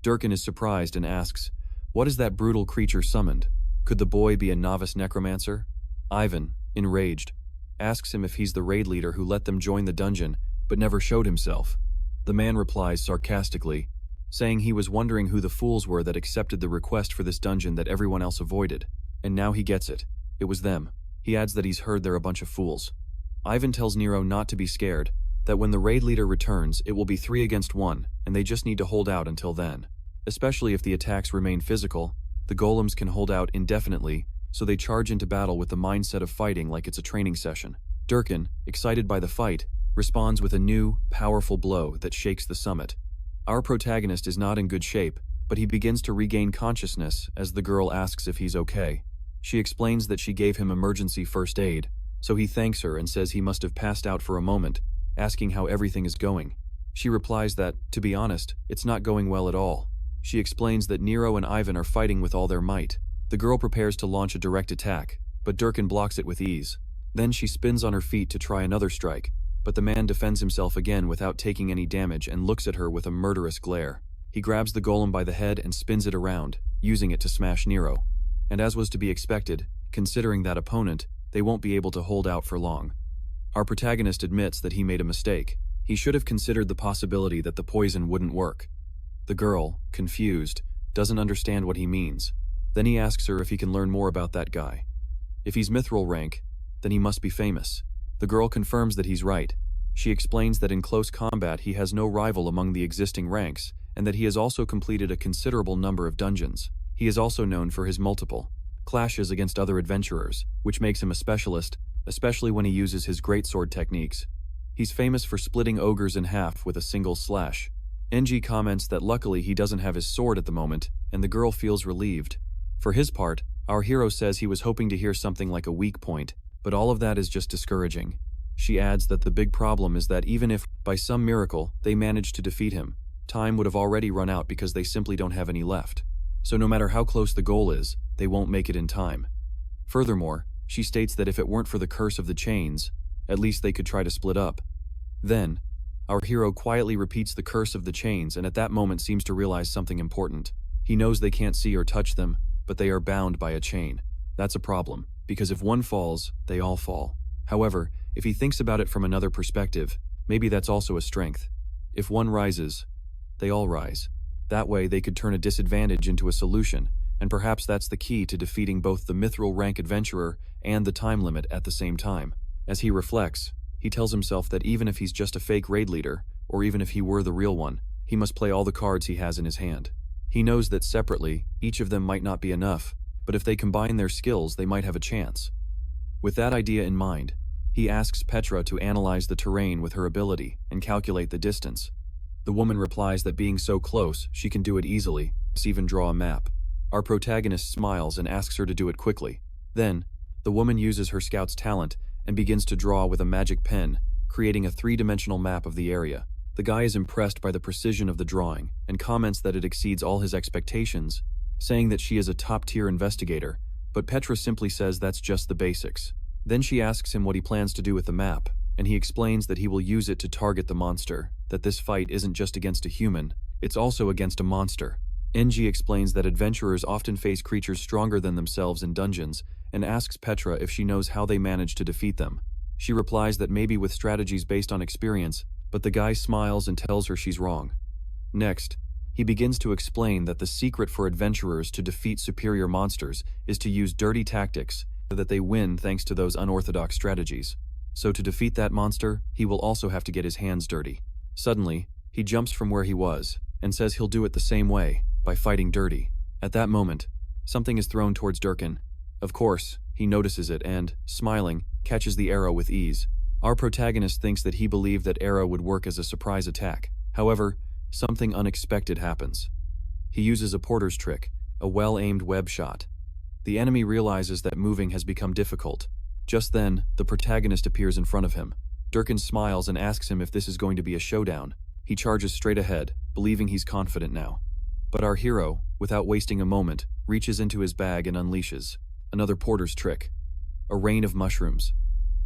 Durkin is surprised and asks, "What is that brutal creature summoned? Could the boy be a novice necromancer?" Ivan, enraged, asks him if he's the raid leader who let them join the dungeon, but never showed himself. The man replies sarcastically, saying he was wondering who the fools were that accepted the request for this dungeon that everyone else avoided, and now he gets it. It was them. He adds that he's heard they're a bunch of fools. Ivan tells Nero not to be scared, that when the raid leader returns, it will be 3 against 1, and they just need to hold out until then. Especially if the attacks remain physical, the golems can hold out indefinitely, so they charge into battle with the mindset of fighting like it's a training session. Durkin, excited by the fight, responds with a new, powerful blow that shakes the summit. Our protagonist is not in good shape, but he begins to regain consciousness as the girl asks if he's okay. She explains that she gave him emergency first aid, so he thanks her and says he must have passed out for a moment, asking how everything is going. She replies that, to be honest, it's not going well at all. She explains that Nero and Ivan are fighting with all their might. The girl prepares to launch a direct attack, but Durkin blocks it with ease. Then she spins on her feet to try another strike, but the man defends himself again without taking any damage and looks at her with a murderous glare. He grabs the golem by the head and spins it around, using it to smash Nero. And as was to be expected, considering that opponent, they won't be able to hold out for long. Our protagonist admits that he made a mistake. He should have considered the possibility that the poison wouldn't work. The girl, confused, doesn't understand what he means. Then he asks her if he can learn more about that guy. If he's mithril rank, then he must be famous. The girl confirms that he's right. She explains that in close combat he has no rival among the existing ranks, and that he has also completed a considerable number of dungeons. He is also known for his multiple clashes against other adventurers, which makes him a specialist, especially when he uses his greatsword techniques. He's famous for splitting ogres in half with a single slash. NG comments that luckily he doesn't have his sword at the moment, and the girl feels relieved. For his part, our hero says he was hoping to hear something like a weak point, but all of that is just discouraging. She adds that the big problem is that even if, by some miracle, they manage to defeat him, time would have already run out because they simply don't have any left. So no matter how close the goal is, they won't make it in time. Furthermore, she states that if it weren't for the curse of the chains, at least they could try to split up. Then, our hero quietly repeats the curse of the chains and at that moment seems to realize something important. He knows they can't see or touch them, but they are bound by a chain. That's a problem, because if one falls, they all fall. However, if he thinks about it from another perspective, maybe that's also a strength. If one rises, they all rise. That way they could turn a disadvantage into a solution, and perhaps that's the key to defeating both the mithril rank adventurer and the time limit at the same time. As he reflects, he tells himself that even if he's just a fake raid leader, or even if he were the real one, he must play all the cards he has in his hand. He knows that separately, each of them might not be enough, but if they combine their skills, they might have a chance. With that idea in mind, he asks Petra to analyze the terrain with her ability and calculate the distance. The woman replies that being so close, she can do it easily, even draw a map. Our protagonist smiles and asks her to do it quickly. Then, the woman uses her scout's talent and begins to draw with a magic pen, creating a three-dimensional map of the area. The guy is impressed by the precision of the drawing and comments that it exceeds all his expectations, saying that she is a top-tier investigator, but Petra simply says that's just the basics. Then she asks him what he plans to do with the map, and he explains that he will use it to target the monster, that this fight isn't just against a human, it's also against a monster. NG explains that adventurers often face creatures stronger than themselves in dungeons, and asks Petra if she knows how they manage to defeat them. She replies that maybe with strategies based on experience, but the guy smiles and tells her she's wrong. Next, he begins to explain that the secret for adventurers to defeat superior monsters is to use dirty tactics, so that they win thanks to those unorthodox strategies. So to defeat that monster, he will also have to get his hands dirty. Suddenly, he jumps from where he was, and says he'll do it the same way, by fighting dirty. At that moment, something is thrown towards Durkin. Of course, he notices it and, smiling, catches the arrow with ease. Our protagonist thinks that he believed that arrow would work as a surprise attack. However, something unexpected happens. He uses a porter's trick, a well-aimed web shot. The enemy realizes that moving has become difficult. Just then, the protagonist appears in front of him. Durkin smiles and asks him if this is going to be a showdown. He charges straight ahead, believing he's confident now. But our hero, without wasting a moment, reaches into his bag and unleashes another porter's trick, a rain of mushrooms.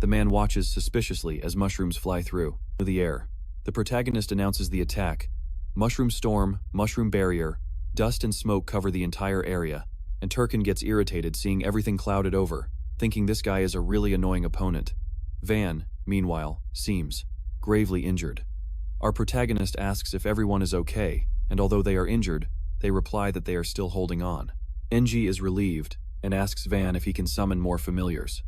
The man watches suspiciously as mushrooms fly through the air. The protagonist announces the attack. Mushroom storm, mushroom barrier, dust and smoke cover the entire area, and Turkin gets irritated seeing everything clouded over, thinking this guy is a really annoying opponent. Van, meanwhile, seems gravely injured. Our protagonist asks if everyone is okay, and although they are injured, they reply that they are still holding on. NG is relieved, and asks Van if he can summon more familiars.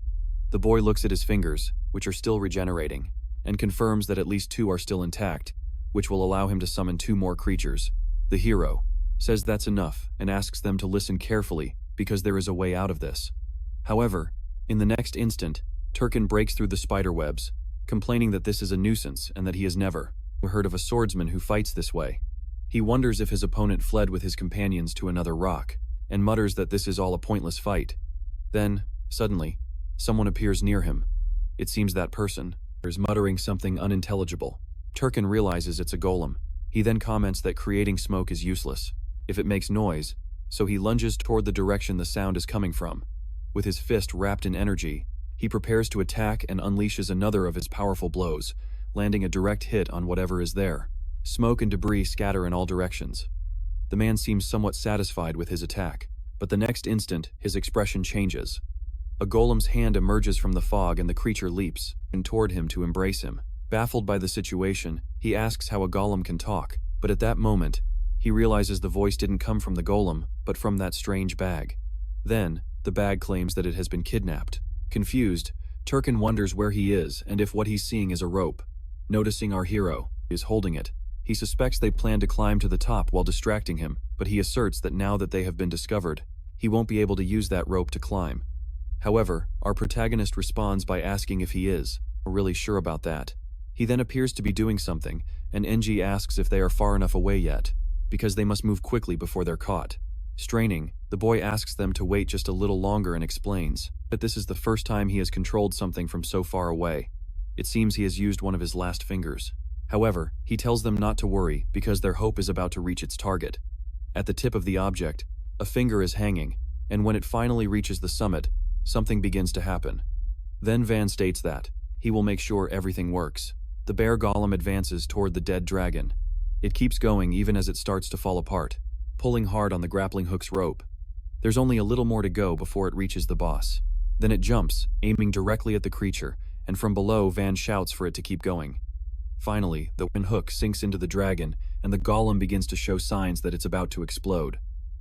The boy looks at his fingers, which are still regenerating, and confirms that at least 2 are still intact, which will allow him to summon 2 more creatures. The hero says that's enough and asks them to listen carefully because there is a way out of this. However, in the next instant, Turkin breaks through the spider webs, complaining that this is a nuisance and that he has never heard of a swordsman who fights this way. He wonders if his opponent fled with his companions to another rock, and mutters that this is all a pointless fight. Then, suddenly, someone appears near him. It seems that person is muttering something unintelligible. Turkin realizes it's a golem. He then comments that creating smoke is useless if it makes noise, so he lunges toward the direction the sound is coming from. With his fist wrapped in energy, he prepares to attack and unleashes another of his powerful blows, landing a direct hit on whatever is there. Smoke and debris scatter in all directions. The man seems somewhat satisfied with his attack, but the next instant, his expression changes. A golem's hand emerges from the fog and the creature leaps toward him to embrace him. Baffled by the situation, he asks how a golem can talk, but at that moment, he realizes the voice didn't come from the golem, but from that strange bag. Then, the bag claims that it has been kidnapped. Confused, Turkin wonders where he is and if what he's seeing is a rope. Noticing our hero is holding it, he suspects they plan to climb to the top while distracting him, but he asserts that now that they have been discovered, he won't be able to use that rope to climb. However, our protagonist responds by asking if he is really sure about that. He then appears to be doing something, and NG asks if they are far enough away yet, because they must move quickly before they're caught. Straining, the boy asks them to wait just a little longer and explains that this is the first time he has controlled something from so far away. It seems he has used one of his last fingers. However, he tells them not to worry because their hope is about to reach its target. At the tip of the object, a finger is hanging, and when it finally reaches the summit, something begins to happen. Then Van states that he will make sure everything works. The bear golem advances toward the dead dragon. It keeps going even as it starts to fall apart, pulling hard on the grappling hook's rope. There's only a little more to go before it reaches the boss. Then it jumps, aiming directly at the creature, and from below Van shouts for it to keep going. Finally, the hook sinks into the dragon, and the golem begins to show signs that it's about to explode.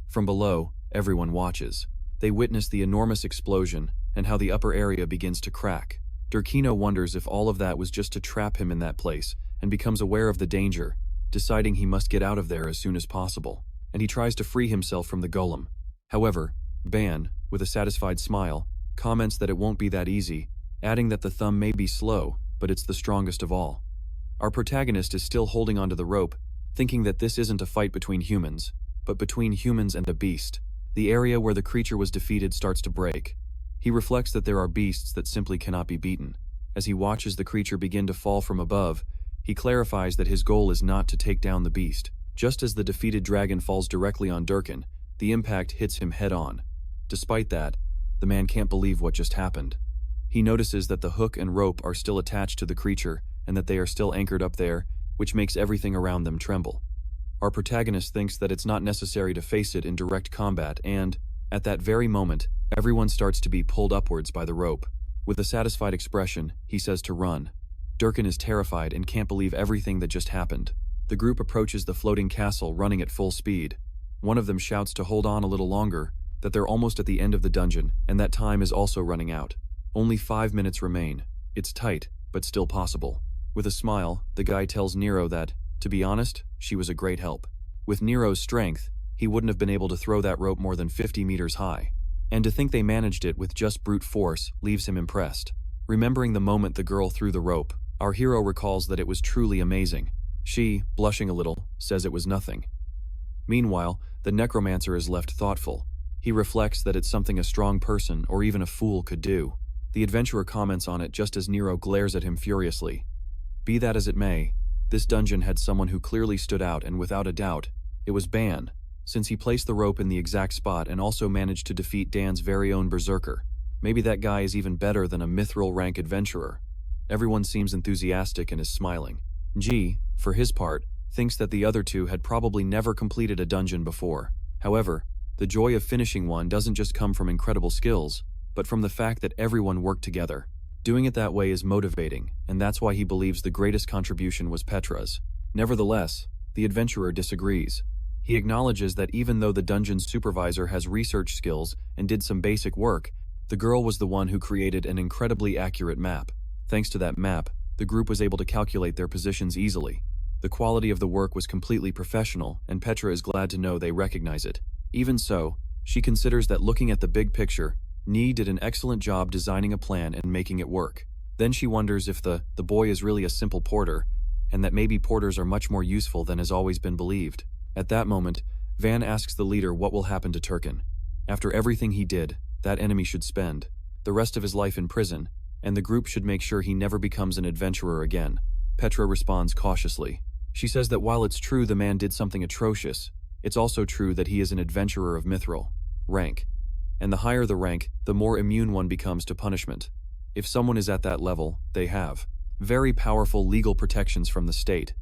From below, everyone watches. They witness the enormous explosion, and how the upper area begins to crack. Durkino wonders if all of that was just to trap him in that place, and becomes aware of the danger, deciding he must get out of there as soon as possible. And he tries to free himself from the golem. However, Ban, with a satisfied smile, comments that it won't be that easy, adding that the thumb may be slow, but it's the strongest of all. Our protagonist is still holding onto the rope, thinking that this isn't a fight between humans, but between humans and a beast. The area where the creature was defeated starts to break. He reflects that there are beasts that simply cannot be beaten. As he watches the creature begin to fall from above, he clarifies that his goal is not to take down the beast. Just as the defeated dragon falls directly on Durkin, the impact hits him head-on. Despite that, the man can't believe what just happened. He notices that the hook and rope are still attached to the creature and that they are still anchored up there, which makes everything around them tremble. Our protagonist thinks that it's not necessary to face it in direct combat and, at that very moment, everyone starts to be pulled upwards by the rope. With a satisfied expression, he says to run. Durkin is terrified and can't believe everything that just happened. The group approaches the floating castle running at full speed. One of them shouts to hold on a little longer, that they're almost at the end of the dungeon, and that time is also running out. Only 5 minutes remain. It's tight, but still possible. With a smile, the guy tells Nero that, to be honest, she was a great help. With Nero's strength, he wouldn't have been able to throw that rope more than 50 meters high. And to think they managed it with just brute force leaves him impressed. Remembering the moment the girl threw the rope, our hero recalls that it was truly amazing. She, blushing a little, says it was nothing. Meanwhile, the necromancer is left thoughtful. He reflects that it's something a strong person or even a fool could do. The adventurer comments on it just as Nero glares at him furiously. Be that as it may, this dungeon had someone who clearly stood out, and without a doubt, it was Ban, since he placed the rope in the exact spot and also managed to defeat Dan's very own berserker. Maybe that guy is even better than a mithril rank adventurer. Everyone seems enthusiastic and is smiling. G, for his part, thinks that the other two had probably never completed a dungeon before. However, the joy of finishing one doesn't just come from incredible skills, but from the fact that everyone worked together. Doing it that way is motivating, and that's why he believes the greatest contribution was Petra's. Nevertheless, the adventurer disagrees. He acknowledges that even though the dungeon's supervisor has research skills and did some basic work, the girl was the one who created an incredibly accurate map. Thanks to that map, the group was able to calculate their positions easily. The quality of the work was completely professional, and Petra is glad to know they recognize it. Even so, she considers that looking at the big picture, Nee did an excellent job designing a plan and making it work. Then she wonders if the boy is really a simple porter, and that maybe porters are much more useful than has always been believed. At that moment, Van asks the leader what will happen to Turkin. After everything he did, that enemy should spend the rest of his life in prison, and the group should make sure he never becomes an adventurer again. Petra responds cautiously. She says that while it's true the man did something atrocious, it's also true that he is an adventurer of mithril rank. And the higher the rank, the more immune one becomes to punishment. If someone is at that level, they have very powerful legal protections from the state.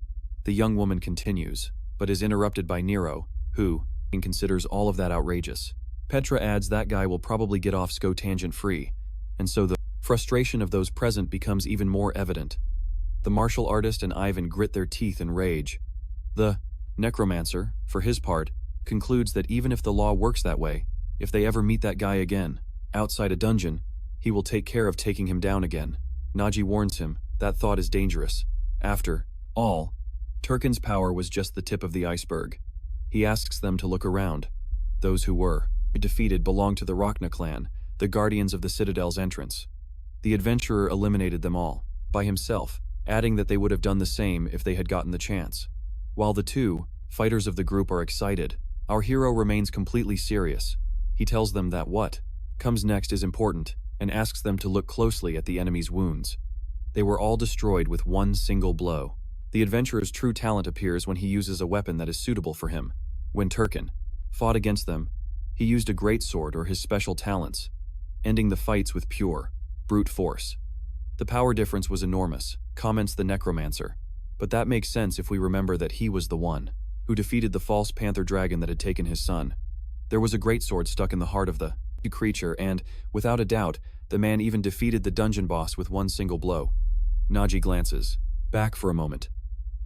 The young woman continues, but is interrupted by Nero, who considers all of that outrageous. Petra adds that guy will probably get off tangent-free, and so the frustration of those present becomes even more evident. The martial artist and Ivan grit their teeth in rage. The necromancer, for his part, concludes that even if the law works that way, if they ever meet that guy again, outside a dungeon, he will take care of taking him down again. Naji warns him, that thought is dangerous. After all, Turkin's power was just the tip of the iceberg. He asks them to look around. Those who were defeated belonged to the Rachna clan, the guardians of the citadel's entrance. The adventurer eliminated them all, by himself, adding that they would have done the same if they had gotten the chance. While the two fighters of the group are excited, our hero remains completely serious. He tells them that what comes next is important, and asks them to look closely at the enemy's wounds. They were all destroyed with one single blow. The adventurer's true talent appears when he uses a weapon that is suitable for him. When Turkin fought against them, he used a greatsword or his special talents, ending the fights with pure brute force. The power difference was enormous, comments the necromancer, but that makes sense if we remember that he was the one who defeated the false panther dragon that had taken his son. There was a greatsword stuck in the heart of the creature, and, without a doubt, the man even defeated the dungeon boss with one single blow. Naji glances back for a moment.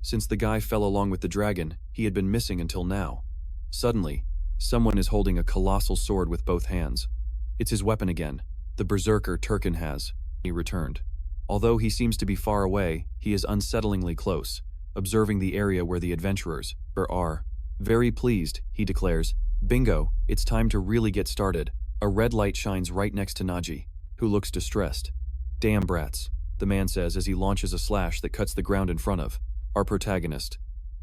Since the guy fell along with the dragon, he had been missing until now. Suddenly, someone is holding a colossal sword with both hands. It's his weapon again, the berserker Turkin has. He returned. Although he seems to be far away, he is unsettlingly close, observing the area where the adventurers are. Very pleased, he declares, "Bingo, it's time to really get started." A red light shines right next to Naji, who looks distressed. "Damn brats," the man says as he launches a slash that cuts the ground in front of our protagonist.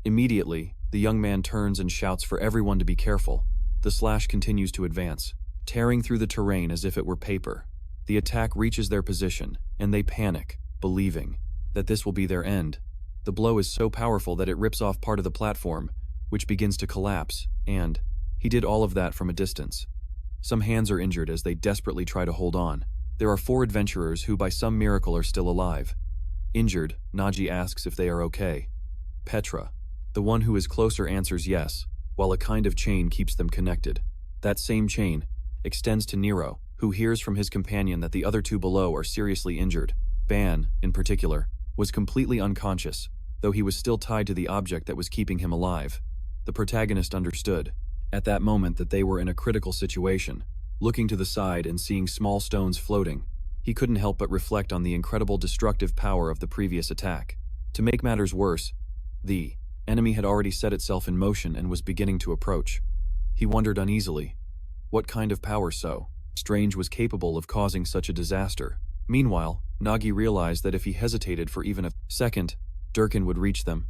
Immediately, the young man turns and shouts for everyone to be careful. The slash continues to advance, tearing through the terrain as if it were paper. The attack reaches their position, and they panic, believing that this will be their end. The blow is so powerful that it rips off part of the platform, which begins to collapse, and he did all of that from a distance. Some hands are injured as they desperately try to hold on. There are 4 adventurers who by some miracle are still alive. Injured, Naji asks if they are okay. Petra, the one who is closer, answers yes, while a kind of chain keeps them connected. That same chain extends to Nero, who hears from his companion that the other 2 below are seriously injured. Ban, in particular, was completely unconscious, though he was still tied to the object that was keeping him alive. The protagonist understood, at that moment, that they were in a critical situation. Looking to the side and seeing small stones floating, he couldn't help but reflect on the incredible destructive power of the previous attack. To make matters worse, the enemy had already set itself in motion and was beginning to approach. He wondered uneasily, what kind of power so strange was capable of causing such a disaster? Meanwhile, Nagi realized that if he hesitated for even a second, Durkin would reach them.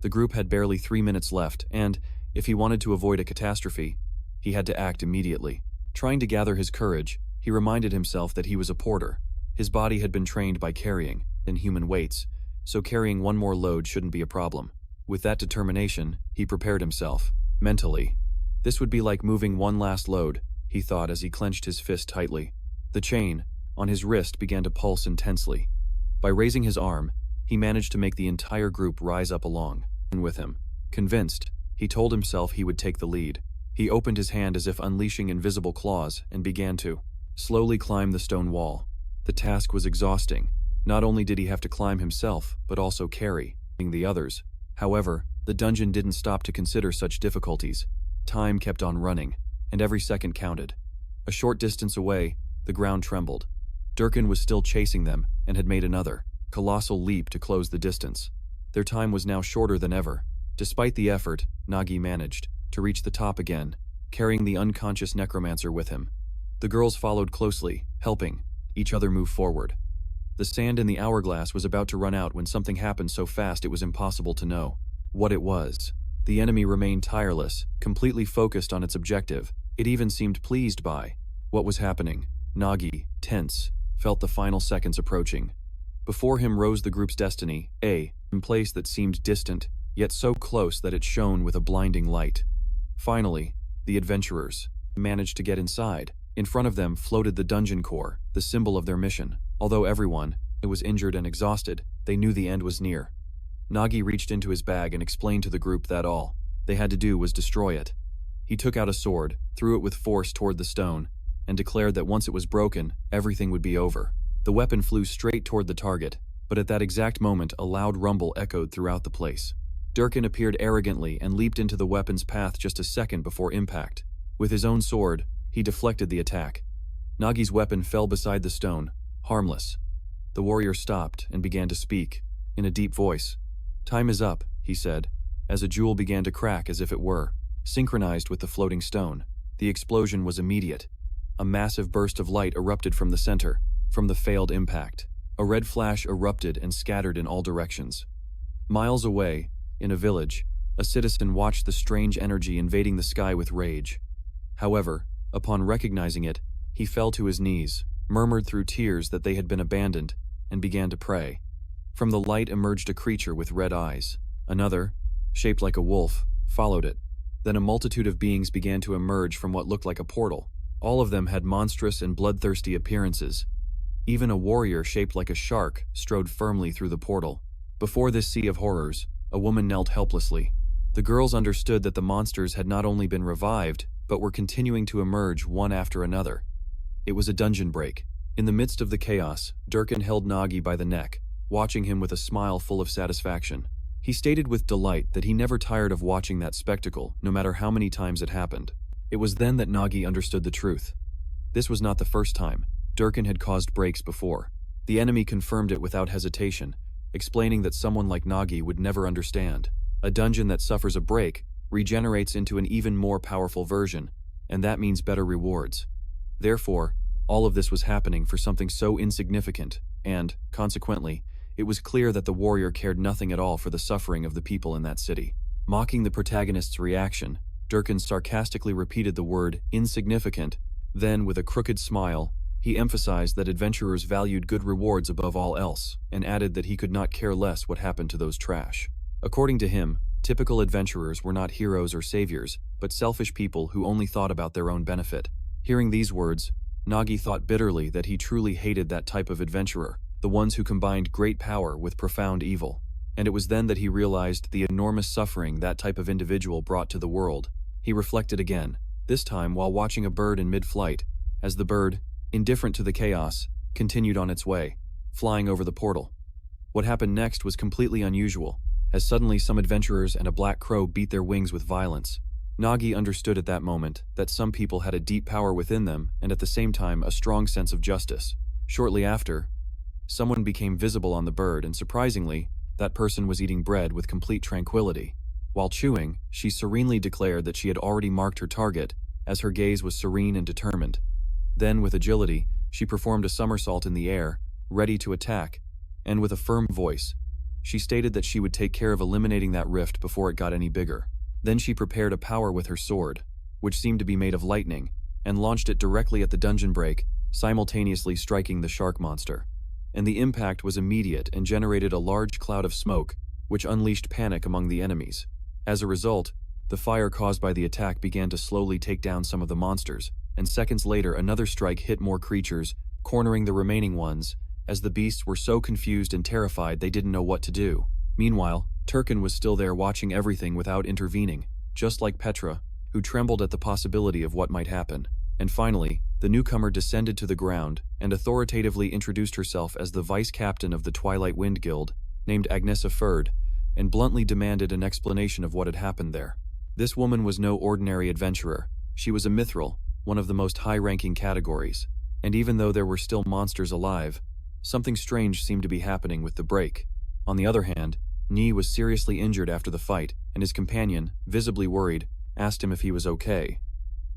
The group had barely 3 minutes left, and if he wanted to avoid a catastrophe, he had to act immediately. Trying to gather his courage, he reminded himself that he was a porter. His body had been trained by carrying inhuman weights, so carrying one more load shouldn't be a problem. With that determination, he prepared himself, mentally. This would be like moving one last load, he thought as he clenched his fist tightly. The chain on his wrist began to pulse intensely. By raising his arm, he managed to make the entire group rise up along with him. Convinced, he told himself he would take the lead. He opened his hand as if unleashing invisible claws and began to slowly climb the stone wall. The task was exhausting. Not only did he have to climb himself, but also carry the others. However, the dungeon didn't stop to consider such difficulties. Time kept on running, and every second counted. A short distance away, the ground trembled. Durkin was still chasing them and had made another colossal leap to close the distance. Their time was now shorter than ever. Despite the effort, Nagi managed to reach the top again, carrying the unconscious necromancer with him. The girls followed closely, helping each other move forward. The sand in the hourglass was about to run out when something happened so fast it was impossible to know what it was. The enemy remained tireless, completely focused on its objective. It even seemed pleased by what was happening. Nagi, tense, felt the final seconds approaching. Before him rose the group's destiny, a place that seemed distant, yet so close that it shone with a blinding light. Finally, the adventurers managed to get inside. In front of them floated the dungeon core, the symbol of their mission. Although everyone was injured and exhausted, they knew the end was near. Nagi reached into his bag and explained to the group that all they had to do was destroy it. He took out a sword, threw it with force toward the stone, and declared that once it was broken, everything would be over. The weapon flew straight toward the target, but at that exact moment a loud rumble echoed throughout the place. Durkin appeared arrogantly and leaped into the weapon's path just a second before impact. With his own sword, he deflected the attack. Nagi's weapon fell beside the stone, harmless. The warrior stopped and began to speak, in a deep voice. "Time is up," he said, as a jewel began to crack as if it were synchronized with the floating stone. The explosion was immediate. A massive burst of light erupted from the center, from the failed impact. A red flash erupted and scattered in all directions. Miles away, in a village, a citizen watched the strange energy invading the sky with rage. However, upon recognizing it, he fell to his knees, murmured through tears that they had been abandoned, and began to pray. From the light emerged a creature with red eyes. Another, shaped like a wolf, followed it. Then a multitude of beings began to emerge from what looked like a portal. All of them had monstrous and bloodthirsty appearances. Even a warrior shaped like a shark strode firmly through the portal. Before this sea of horrors, a woman knelt helplessly. The girls understood that the monsters had not only been revived, but were continuing to emerge one after another. It was a dungeon break. In the midst of the chaos, Durkin held Nagi by the neck, watching him with a smile full of satisfaction. He stated with delight that he never tired of watching that spectacle, no matter how many times it happened. It was then that Nagi understood the truth. This was not the first time. Durkin had caused breaks before. The enemy confirmed it without hesitation, explaining that someone like Nagi would never understand. A dungeon that suffers a break regenerates into an even more powerful version, and that means better rewards. Therefore, all of this was happening for something so insignificant, and, consequently, it was clear that the warrior cared nothing at all for the suffering of the people in that city. Mocking the protagonist's reaction, Durkin sarcastically repeated the word insignificant. Then, with a crooked smile, he He emphasized that adventurers valued good rewards above all else, and added that he could not care less what happened to those trash. According to him, typical adventurers were not heroes or saviors, but selfish people who only thought about their own benefit. Hearing these words, Nagi thought bitterly that he truly hated that type of adventurer, the ones who combined great power with profound evil. And it was then that he realized the enormous suffering that type of individual brought to the world. He reflected again, this time while watching a bird in mid-flight, as the bird, indifferent to the chaos, continued on its way, flying over the portal. What happened next was completely unusual, as suddenly some adventurers and a black crow beat their wings with violence. Nagi understood at that moment that some people had a deep power within them and at the same time a strong sense of justice. Shortly after, someone became visible on the bird, and surprisingly, that person was eating bread with complete tranquility. While chewing, she serenely declared that she had already marked her target, as her gaze was serene and determined. Then, with agility, she performed a somersault in the air, ready to attack, and with a firm voice, she stated that she would take care of eliminating that rift before it got any bigger. Then she prepared a power with her sword, which seemed to be made of lightning, and launched it directly at the dungeon break, simultaneously striking the shark monster. And the impact was immediate and generated a large cloud of smoke, which unleashed panic among the enemies. As a result, the fire caused by the attack began to slowly take down some of the monsters, and seconds later another strike hit more creatures, cornering the remaining ones, as the beasts were so confused and terrified they didn't know what to do. Meanwhile, Turkin was still there watching everything without intervening, just like Petra, who trembled at the possibility of what might happen. And finally, the newcomer descended to the ground and authoritatively introduced herself as the vice-captain of the Twilight Wind Guild, named Agnesa Ferd, and bluntly demanded an explanation of what had happened there. This woman was no ordinary adventurer. She was a mithril, one of the most high-ranking categories. And even though there were still monsters alive, something strange seemed to be happening with the break. On the other hand, Ni was seriously injured after the fight, and his companion, visibly worried, asked him if he was okay.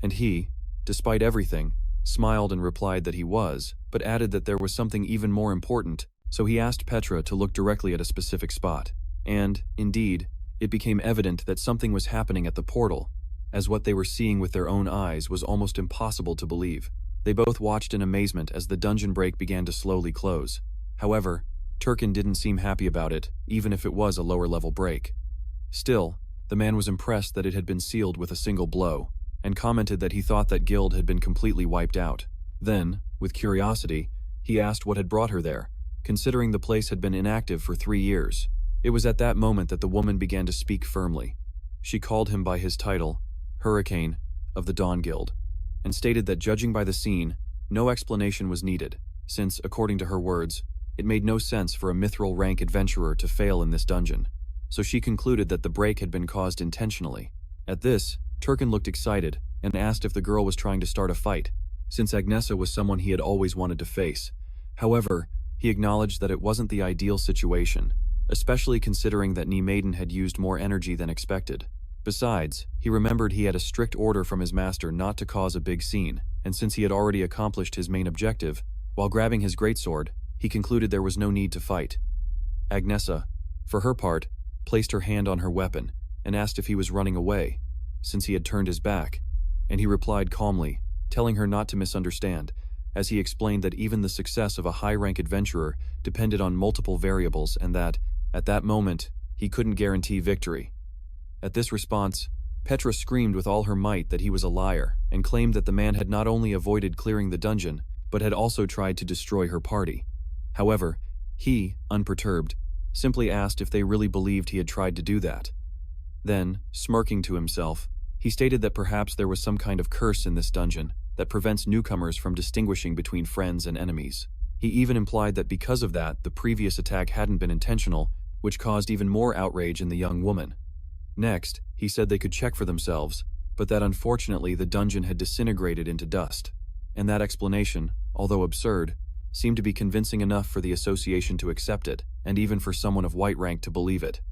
And he, despite everything, smiled and replied that he was, but added that there was something even more important, so he asked Petra to look directly at a specific spot. And, indeed, it became evident that something was happening at the portal, as what they were seeing with their own eyes was almost impossible to believe. They both watched in amazement as the dungeon break began to slowly close. However, Turkin didn't seem happy about it, even if it was a lower-level break. Still, the man was impressed that it had been sealed with a single blow, and commented that he thought that guild had been completely wiped out. Then, with curiosity, he asked what had brought her there, considering the place had been inactive for 3 years. It was at that moment that the woman began to speak firmly. She called him by his title, Hurricane, of the Dawn Guild, and stated that judging by the scene, no explanation was needed, since, according to her words, it made no sense for a mithril rank adventurer to fail in this dungeon. So she concluded that the break had been caused intentionally. At this, Turkin looked excited and asked if the girl was trying to start a fight, since Agnesa was someone he had always wanted to face. However, he acknowledged that it wasn't the ideal situation, especially considering that Ni Maiden had used more energy than expected. Besides, he remembered he had a strict order from his master not to cause a big scene, and since he had already accomplished his main objective, while grabbing his greatsword, he concluded there was no need to fight. Agnesa, for her part, placed her hand on her weapon and asked if he was running away, since he had turned his back, and he replied calmly, telling her not to misunderstand, as he explained that even the success of a high-rank adventurer depended on multiple variables and that, at that moment, he couldn't guarantee victory. At this response, Petra screamed with all her might that he was a liar and claimed that the man had not only avoided clearing the dungeon, but had also tried to destroy her party. However, he, unperturbed, simply asked if they really believed he had tried to do that. Then, smirking to himself, he stated that perhaps there was some kind of curse in this dungeon that prevents newcomers from distinguishing between friends and enemies. He even implied that because of that, the previous attack hadn't been intentional, which caused even more outrage in the young woman. Next, he said they could check for themselves, but that unfortunately the dungeon had disintegrated into dust. And that explanation, although absurd, seemed to be convincing enough for the association to accept it, and even for someone of white rank to believe it.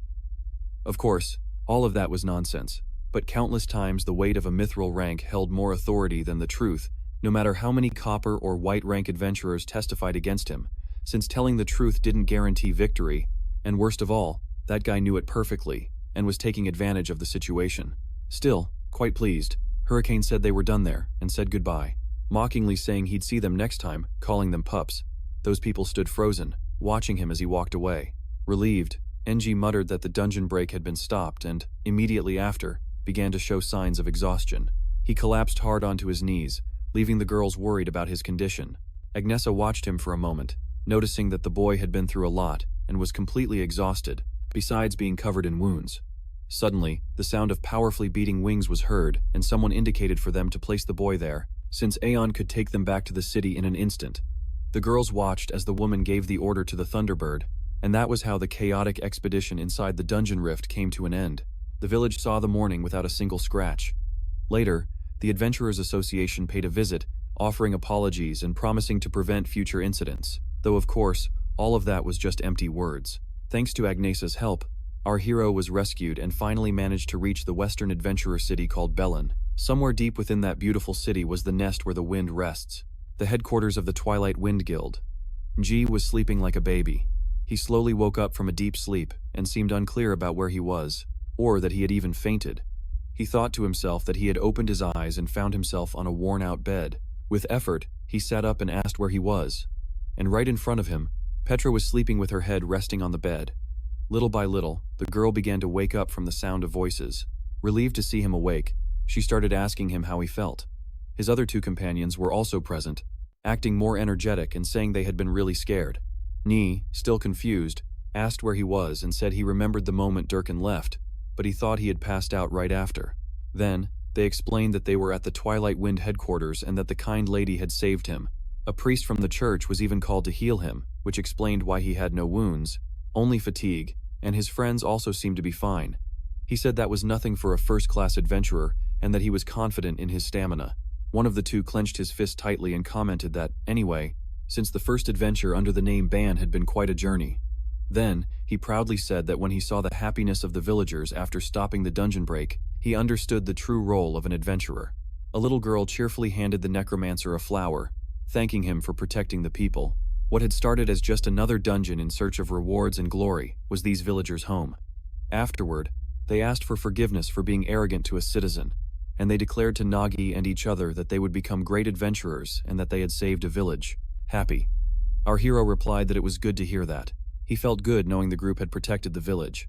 Of course, all of that was nonsense, but countless times the weight of a mithril rank held more authority than the truth, no matter how many copper or white rank adventurers testified against him, since telling the truth didn't guarantee victory, and worst of all, that guy knew it perfectly, and was taking advantage of the situation. Still, quite pleased, Hurricane said they were done there, and said goodbye. mockingly saying he'd see them next time, calling them pups. Those people stood frozen, watching him as he walked away. Relieved, NG muttered that the dungeon break had been stopped and, immediately after, began to show signs of exhaustion. He collapsed hard onto his knees, leaving the girls worried about his condition. Agnesa watched him for a moment, noticing that the boy had been through a lot and was completely exhausted, besides being covered in wounds. Suddenly, the sound of powerfully beating wings was heard, and someone indicated for them to place the boy there, since Aeon could take them back to the city in an instant. The girls watched as the woman gave the order to the Thunderbird, and that was how the chaotic expedition inside the dungeon rift came to an end. The village saw the morning without a single scratch. Later, the Adventurers Association paid a visit, offering apologies and promising to prevent future incidents, though of course, all of that was just empty words. Thanks to Agnesa's help, our hero was rescued and finally managed to reach the western adventurer city called Bellin. Somewhere deep within that beautiful city was the nest where the wind rests, the headquarters of the Twilight Wind Guild. G was sleeping like a baby. He slowly woke up from a deep sleep and seemed unclear about where he was, or that he had even fainted. He thought to himself that he had opened his eyes and found himself on a worn-out bed. With effort, he sat up and asked where he was. And right in front of him, Petra was sleeping with her head resting on the bed. Little by little, the girl began to wake up from the sound of voices. Relieved to see him awake, she started asking him how he felt. His other two companions were also present, acting more energetic and saying they had been really scared. Ni, still confused, asked where he was and said he remembered the moment Durkin left, but he thought he had passed out right after. Then, they explained that they were at the Twilight Wind headquarters and that the kind lady had saved him. A priest from the church was even called to heal him, which explained why he had no wounds, only fatigue, and his friends also seemed to be fine. He said that was nothing for a first-class adventurer and that he was confident in his stamina. One of the two clenched his fist tightly and commented that, anyway, since the first adventure under the name Ban had been quite a journey. Then, he proudly said that when he saw the happiness of the villagers after stopping the dungeon break, he understood the true role of an adventurer. A little girl cheerfully handed the necromancer a flower, thanking him for protecting the people. What had started as just another dungeon in search of rewards and glory was these villagers' home. Afterward, they asked for forgiveness for being arrogant to a citizen, and they declared to Nagi and each other that they would become great adventurers and that they had saved a village. Happy. Our hero replied that it was good to hear that. He felt good knowing the group had protected the village.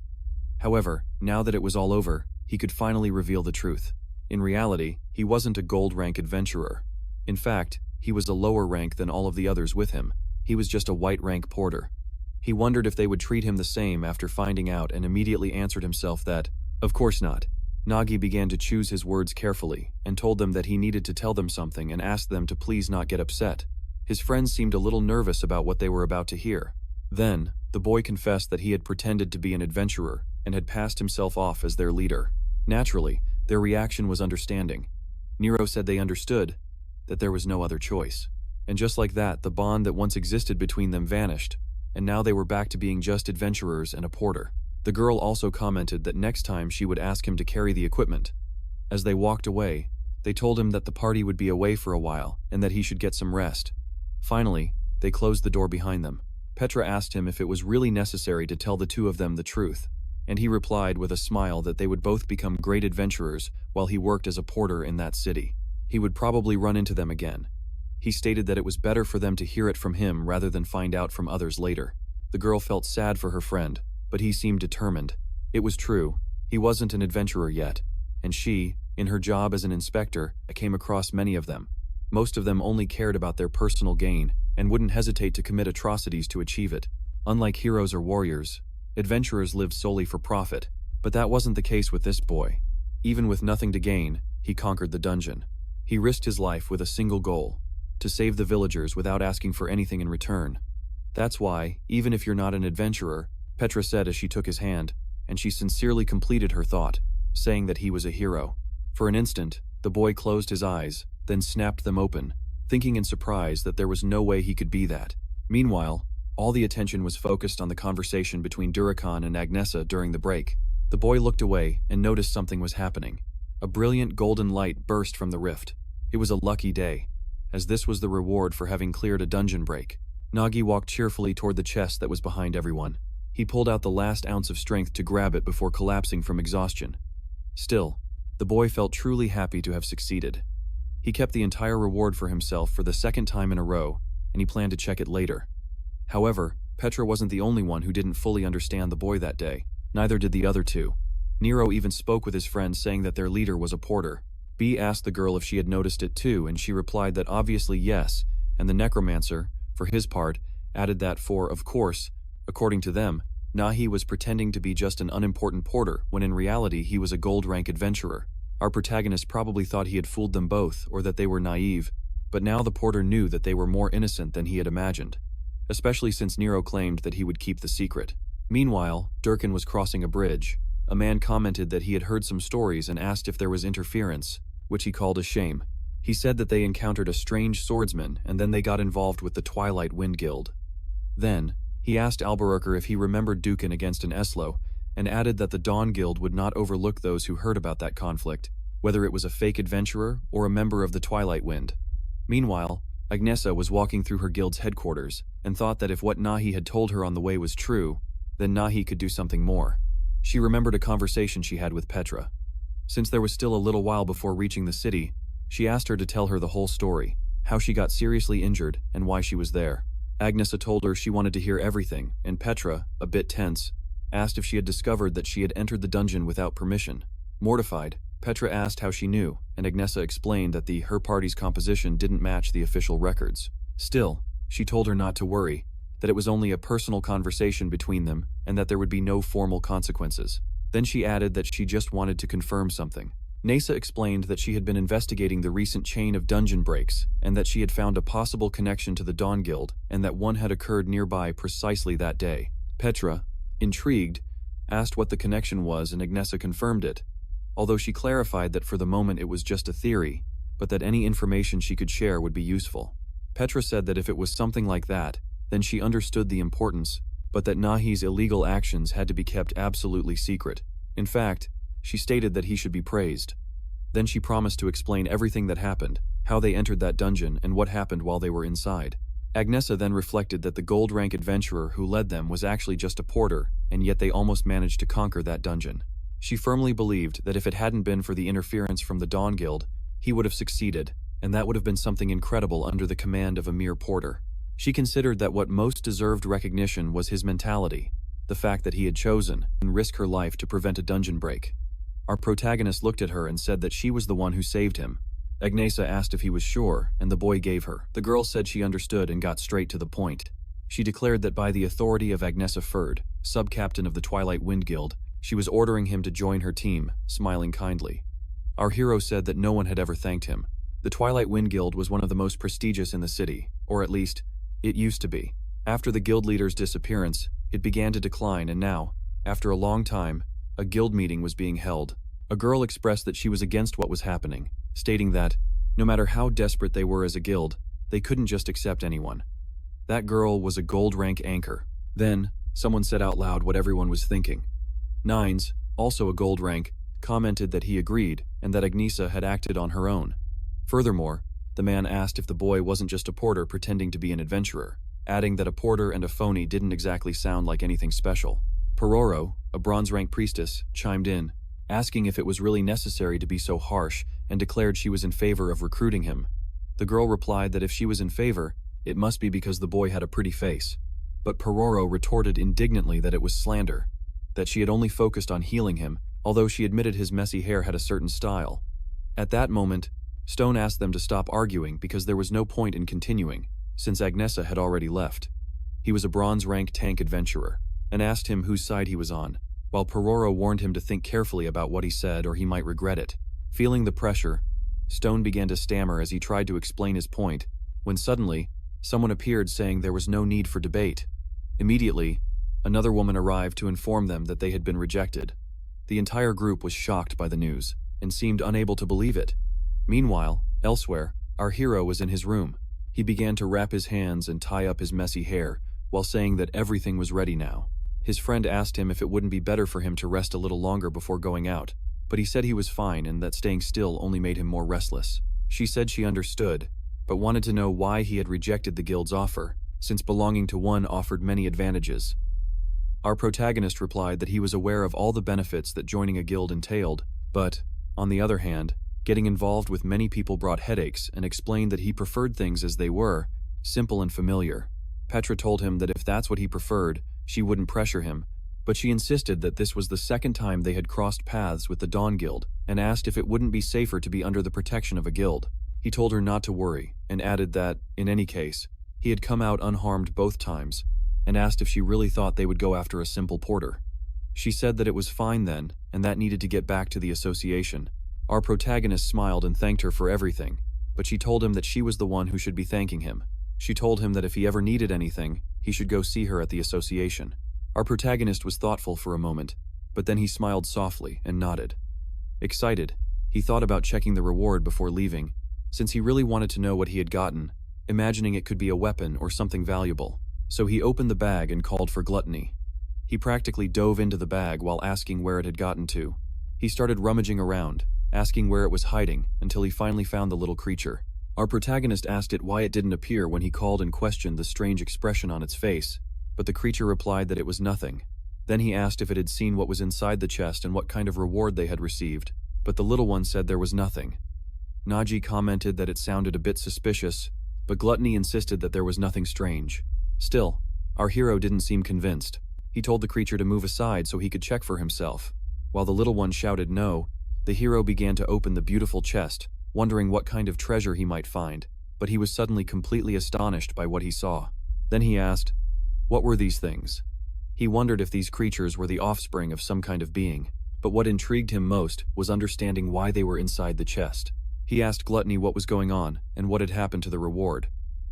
However, now that it was all over, he could finally reveal the truth. In reality, he wasn't a gold rank adventurer. In fact, he was a lower rank than all of the others with him. He was just a white rank porter. He wondered if they would treat him the same after finding out and immediately answered himself that, of course not. Nagi began to choose his words carefully and told them that he needed to tell them something and asked them to please not get upset. His friends seemed a little nervous about what they were about to hear. Then, the boy confessed that he had pretended to be an adventurer and had passed himself off as their leader. Naturally, their reaction was understanding. Nero said they understood, that there was no other choice. And just like that, the bond that once existed between them vanished, and now they were back to being just adventurers and a porter. The girl also commented that next time she would ask him to carry the equipment. As they walked away, they told him that the party would be away for a while and that he should get some rest. Finally, they closed the door behind them. Petra asked him if it was really necessary to tell the two of them the truth, and he replied with a smile that they would both become great adventurers while he worked as a porter in that city. He would probably run into them again. He stated that it was better for them to hear it from him rather than find out from others later. The girl felt sad for her friend, but he seemed determined. It was true, he wasn't an adventurer yet, and she, in her job as an inspector, came across many of them. Most of them only cared about their personal gain and wouldn't hesitate to commit atrocities to achieve it. Unlike heroes or warriors, adventurers lived solely for profit, but that wasn't the case with this boy. Even with nothing to gain, he conquered the dungeon. He risked his life with a single goal: to save the villagers without asking for anything in return. That's why, even if you're not an adventurer, Petra said as she took his hand, and she sincerely completed her thought, saying that he was a hero. For an instant, the boy closed his eyes, then snapped them open, thinking in surprise that there was no way he could be that. Meanwhile, all the attention was focused on the conversation between Durakan and Agnesa during the break. The boy looked away and noticed something was happening. A brilliant golden light burst from the rift. It was a lucky day, as this was the reward for having cleared a dungeon break. Nagi walked cheerfully toward the chest that was behind everyone. He pulled out the last ounce of strength to grab it before collapsing from exhaustion. Still, the boy felt truly happy to have succeeded. He kept the entire reward for himself for the second time in a row, and he planned to check it later. However, Petra wasn't the only one who didn't fully understand the boy that day. Neither did the other two. Nero even spoke with his friend, saying that their leader was a porter. B asked the girl if she had noticed it too, and she replied that obviously yes, and the necromancer, for his part, added that of course, according to them, Nahi was pretending to be just an unimportant porter when in reality he was a gold-rank adventurer. Our protagonist probably thought he had fooled them both or that they were naive, but now the porter knew that they were more innocent than he had imagined, especially since Nero claimed that he would keep the secret. Meanwhile, Durkin was crossing a bridge. A man commented that he had heard some stories and asked if there was interference, which he called a shame. He said that they encountered a strange swordsman and then they got involved with the Twilight Wind Guild. Then, he asked Albuquerque if he remembered Dukin against an Eslo, and added that the Dawn Guild would not overlook those who heard about that conflict, whether it was a fake adventurer or a member of the Twilight Wind. Meanwhile, Agnesa was walking through her guild's headquarters and thought that if what Nahi had told her on the way was true, then Nahi could do something more. She remembered a conversation she had with Petra. Since there was still a little while before reaching the city, she asked her to tell her the whole story, how she got seriously injured and why she was there. Agnesa told her she wanted to hear everything, and Petra, a bit tense, asked if she had discovered that she had entered the dungeon without permission. Mortified, Petra asked how she knew, and Agnesa explained that her party's composition didn't match the official records. Still, she told her not to worry, that it was only a personal conversation between them and that there would be no formal consequences. Then she added that she just wanted to confirm something. Nesa explained that she had been investigating the recent chain of dungeon breaks and that she had found a possible connection to the Dawn Guild and that one had occurred nearby precisely that day. Petra, intrigued, asked what the connection was and Agnesa confirmed it, although she clarified that for the moment it was just a theory, but that any information she could share would be useful. Petra said that if it was something like that, then she understood the importance, but that Nahi's illegal actions had to be kept absolutely secret. In fact, she stated that he should be praised. Then she promised to explain everything that happened, how they entered that dungeon and what happened while they were inside. Agnesa then reflected that the gold-rank adventurer who led them was actually just a porter, and yet they almost managed to conquer that dungeon. She firmly believed that if it hadn't been for the interference from the Dawn Guild, he would have succeeded, and that would have been something incredible under the command of a mere porter. She considered that what most deserved recognition was his mentality, the fact that he had chosen and risked her life to prevent a dungeon break. Our protagonist looked at her and said that she was the one who saved him. Agnesa asked if he was sure, and the boy gave her. The girl said she understood and got straight to the point. She declared that by the authority of Agnesa Ferd, sub-captain of the Twilight Wind Guild, she was ordering him to join her team, smiling kindly. Our hero said that no one had ever thanked him. The Twilight Wind Guild was one of the most prestigious in the city, or at least, it used to be. After the guild leader's disappearance, it began to decline and now, after a long time, a guild meeting was being held. A girl expressed that she was against what was happening, stating that, no matter how desperate they were as a guild, they couldn't just accept anyone. That girl was a gold-rank anchor. Then, someone said out loud what everyone was thinking. Nines, also a gold rank, commented that he agreed and that Agnesa had acted on her own. Furthermore, the man asked if the boy wasn't just a porter pretending to be an adventurer, adding that a porter and a phony didn't exactly sound like anything special. Pororo, a bronze-rank priestess, chimed in, asking if it was really necessary to be so harsh and declared she was in favor of recruiting him. The girl replied that if she was in favor, it must be because the boy had a pretty face. But Pororo retorted indignantly that it was slander, that she had only focused on healing him, although she admitted his messy hair had a certain style. At that moment, Stone asked them to stop arguing because there was no point in continuing, since Agnesa had already left. He was a bronze-rank tank adventurer, and asked him whose side he was on, while Pororo warned him to think carefully about what he said or he might regret it. Feeling the pressure, Stone began to stammer as he tried to explain his point, when suddenly, someone appeared saying there was no need for debate. Immediately, another woman arrived to inform them that they had been rejected. The entire group was shocked by the news, and seemed unable to believe it. Meanwhile, elsewhere, our hero was in his room. He began to wrap his hands and tie up his messy hair, while saying that everything was ready now. His friend asked him if it wouldn't be better for him to rest a little longer before going out, but he said he was fine and that staying still only made him more restless. She said she understood, but wanted to know why he had rejected the guild's offer, since belonging to one offered many advantages. Our protagonist replied that he was aware of all the benefits that joining a guild entailed, but, on the other hand, Getting involved with many people brought headaches and explained that he preferred things as they were, simple and familiar. Petra told him that if that's what he preferred, she wouldn't pressure him, but she insisted that this was the second time they had crossed paths with the Dawn Guild and asked if it wouldn't be safer to be under the protection of a guild. He told her not to worry and added that, in any case, he had come out unharmed both times and asked if she really thought they would go after a simple porter. She said that it was fine then and that needed to get back to the association. Our protagonist smiled and thanked her for everything, but she told him that she was the one who should be thanking him. She told him that if he ever needed anything, he should go see her at the association. Our protagonist was thoughtful for a moment, but then he smiled softly and nodded. Excited, he thought about checking the reward before leaving, since he really wanted to know what he had gotten, imagining it could be a weapon or something valuable. So he opened the bag and called for Gluttony. He practically dove into the bag while asking where it had gotten to. He started rummaging around, asking where it was hiding, until he finally found the little creature. Our protagonist asked it why it didn't appear when he called and questioned the strange expression on its face, but the creature replied that it was nothing. Then he asked if it had seen what was inside the chest and what kind of reward they had received, but the little one said there was nothing. Naji commented that it sounded a bit suspicious, but Gluttony insisted that there was nothing strange. Still, our hero didn't seem convinced. He told the creature to move aside so he could check for himself. While the little one shouted no, the hero began to open the beautiful chest, wondering what kind of treasure he might find, but he was suddenly completely astonished by what he saw. Then he asked, what were these things? He wondered if these creatures were the offspring of some kind of being, but what intrigued him most was understanding why they were inside the chest. He asked Gluttony what was going on and what had happened to the reward.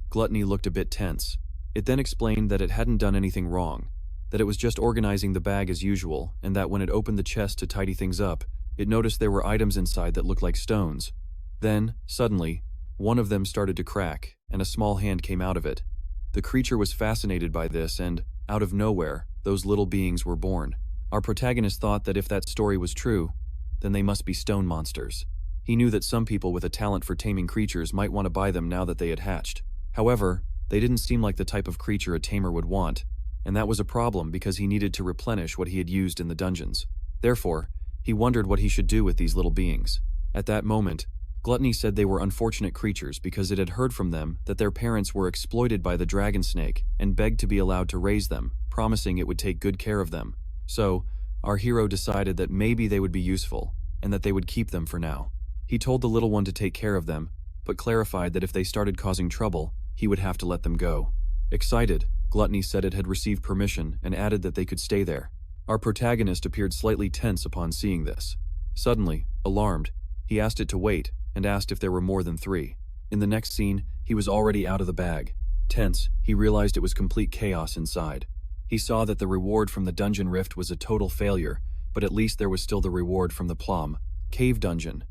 Gluttony looked a bit tense. It then explained that it hadn't done anything wrong, that it was just organizing the bag as usual, and that when it opened the chest to tidy things up, it noticed there were items inside that looked like stones. Then, suddenly, one of them started to crack, and a small hand came out of it. The creature was fascinated by this, and, out of nowhere, those little beings were born. Our protagonist thought that if that story was true, then they must be stone monsters. He knew that some people with a talent for taming creatures might want to buy them now that they had hatched. However, they didn't seem like the type of creature a tamer would want, and that was a problem because he needed to replenish what he had used in the dungeons. Therefore, he wondered what he should do with these little beings. At that moment, Gluttony said they were unfortunate creatures because it had heard from them that their parents were exploited by the dragon snake and begged to be allowed to raise them, promising it would take good care of them. So, our hero decided that maybe they would be useful, and that they would keep them for now. He told the little one to take care of them, but clarified that if they started causing trouble, he would have to let them go. Excited, Gluttony said it had received permission and added that they could stay there. Our protagonist appeared slightly tense upon seeing this. Suddenly, alarmed, he asked it to wait and asked if there were more than 3. In the next scene, he was already out of the bag. Tense, he realized it was complete chaos inside. He saw that the reward from the dungeon rift was a total failure, but at least there was still the reward from the Plum Cave dungeon.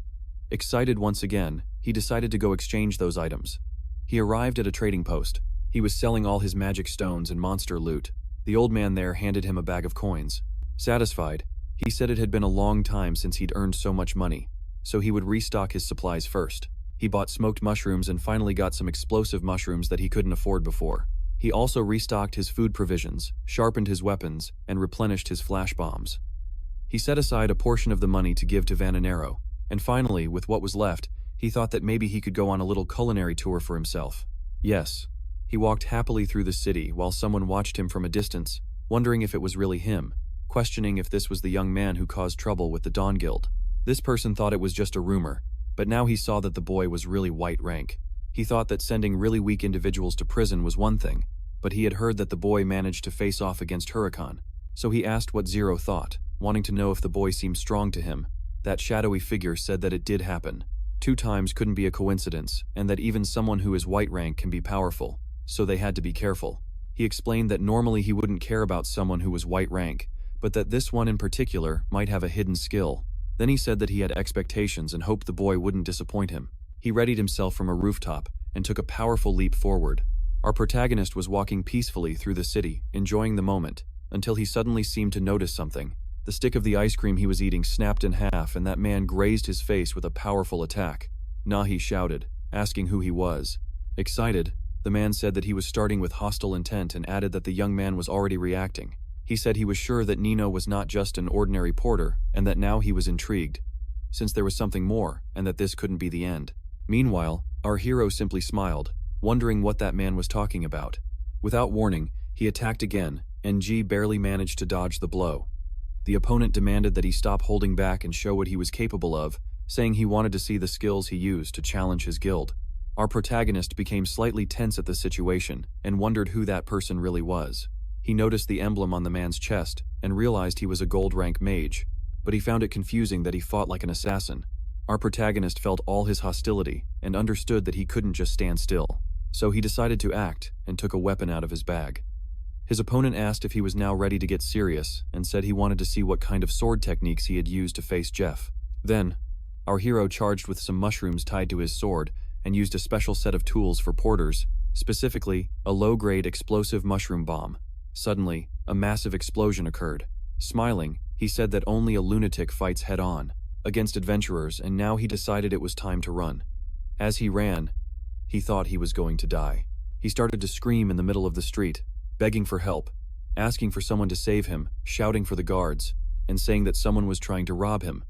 Excited once again, he decided to go exchange those items. He arrived at a trading post. He was selling all his magic stones and monster loot. The old man there handed him a bag of coins. Satisfied, he said it had been a long time since he'd earned so much money, so he would restock his supplies first. He bought smoked mushrooms and finally got some explosive mushrooms that he couldn't afford before. He also restocked his food provisions, sharpened his weapons, and replenished his flash bombs. He set aside a portion of the money to give to Vananero, and finally, with what was left, he thought that maybe he could go on a little culinary tour for himself. Yes, he walked happily through the city while someone watched him from a distance, wondering if it was really him, questioning if this was the young man who caused trouble with the Dawn Guild. This person thought it was just a rumor, but now he saw that the boy was really white rank. He thought that sending really weak individuals to prison was one thing, but he had heard that the boy managed to face off against Huracan. So he asked what Zero thought, wanting to know if the boy seemed strong to him. That shadowy figure said that it did happen. 2 times couldn't be a coincidence, and that even someone who is white rank can be powerful, so they had to be careful. He explained that normally he wouldn't care about someone who was white rank, but that this one in particular might have a hidden skill. Then he said that he had expectations and hoped the boy wouldn't disappoint him. He readied himself from a rooftop and took a powerful leap forward. Our protagonist was walking peacefully through the city, enjoying the moment, until he suddenly seemed to notice something. The stick of the ice cream he was eating snapped in half and that man grazed his face with a powerful attack. Nahi shouted, asking who he was. Excited, the man said that he was starting with hostile intent and added that the young man was already reacting. He said he was sure that Nino was not just an ordinary porter and that now he was intrigued. since there was something more and that this couldn't be the end. Meanwhile, our hero simply smiled, wondering what that man was talking about. Without warning, he attacked again, and G barely managed to dodge the blow. The opponent demanded that he stop holding back and show what he was capable of, saying he wanted to see the skills he used to challenge his guild. Our protagonist became slightly tense at the situation and wondered who that person really was. He noticed the emblem on the man's chest and realized he was a gold-rank mage, but he found it confusing that he fought like an assassin. Our protagonist felt all his hostility and understood that he couldn't just stand still, so he decided to act and took a weapon out of his bag. His opponent asked if he was now ready to get serious and said he wanted to see what kind of sword techniques he had used to face Jeff. Then, our hero charged with some mushrooms tied to his sword and used a special set of tools for porters, specifically a low-grade explosive mushroom bomb. Suddenly, a massive explosion occurred. Smiling, he said that only a lunatic fights head-on against adventurers, and now he decided it was time to run. As he ran, he thought he was going to die. He started to scream in the middle of the street, begging for help, asking for someone to save him, shouting for the guards, and saying that someone was trying to rob him.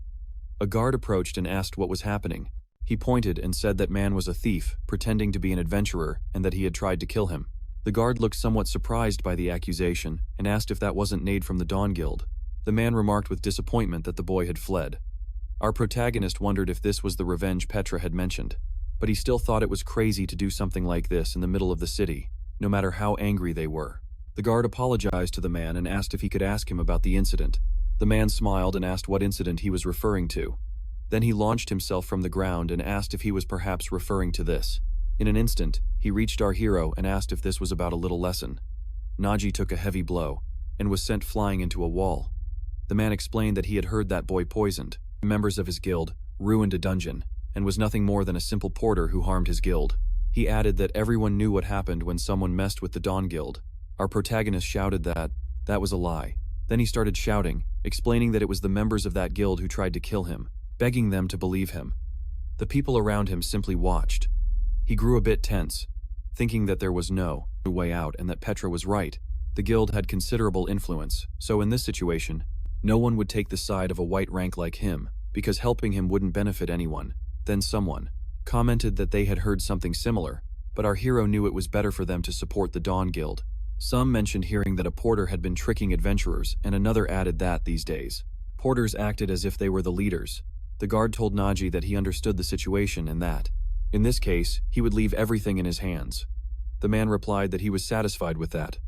A guard approached and asked what was happening. He pointed and said that man was a thief, pretending to be an adventurer, and that he had tried to kill him. The guard looked somewhat surprised by the accusation and asked if that wasn't Nade from the Dawn Guild. The man remarked with disappointment that the boy had fled. Our protagonist wondered if this was the revenge Petra had mentioned, but he still thought it was crazy to do something like this in the middle of the city, no matter how angry they were. The guard apologized to the man and asked if he could ask him about the incident. The man smiled and asked what incident he was referring to. Then he launched himself from the ground and asked if he was perhaps referring to this. In an instant, he reached our hero and asked if this was about a little lesson. Naji took a heavy blow and was sent flying into a wall. The man explained that he had heard that boy poisoned members of his guild, ruined a dungeon, and was nothing more than a simple porter who harmed his guild. He added that everyone knew what happened when someone messed with the Dawn Guild. Our protagonist shouted that was a lie. Then he started shouting, explaining that it was the members of that guild who tried to kill him, begging them to believe him. The people around him simply watched. He grew a bit tense, thinking that there was no way out and that Petra was right. The guild had considerable influence, so in this situation, no one would take the side of a white rank like him, because helping him wouldn't benefit anyone. Then someone commented that they had heard something similar, but our hero knew it was better for them to support the Dawn Guild. Some mentioned hearing that a porter had been tricking adventurers, and another added that these days, porters acted as if they were the leaders. The guard told Naji that he understood the situation and that, in this case, he would leave everything in his hands. The man replied that he was satisfied with that.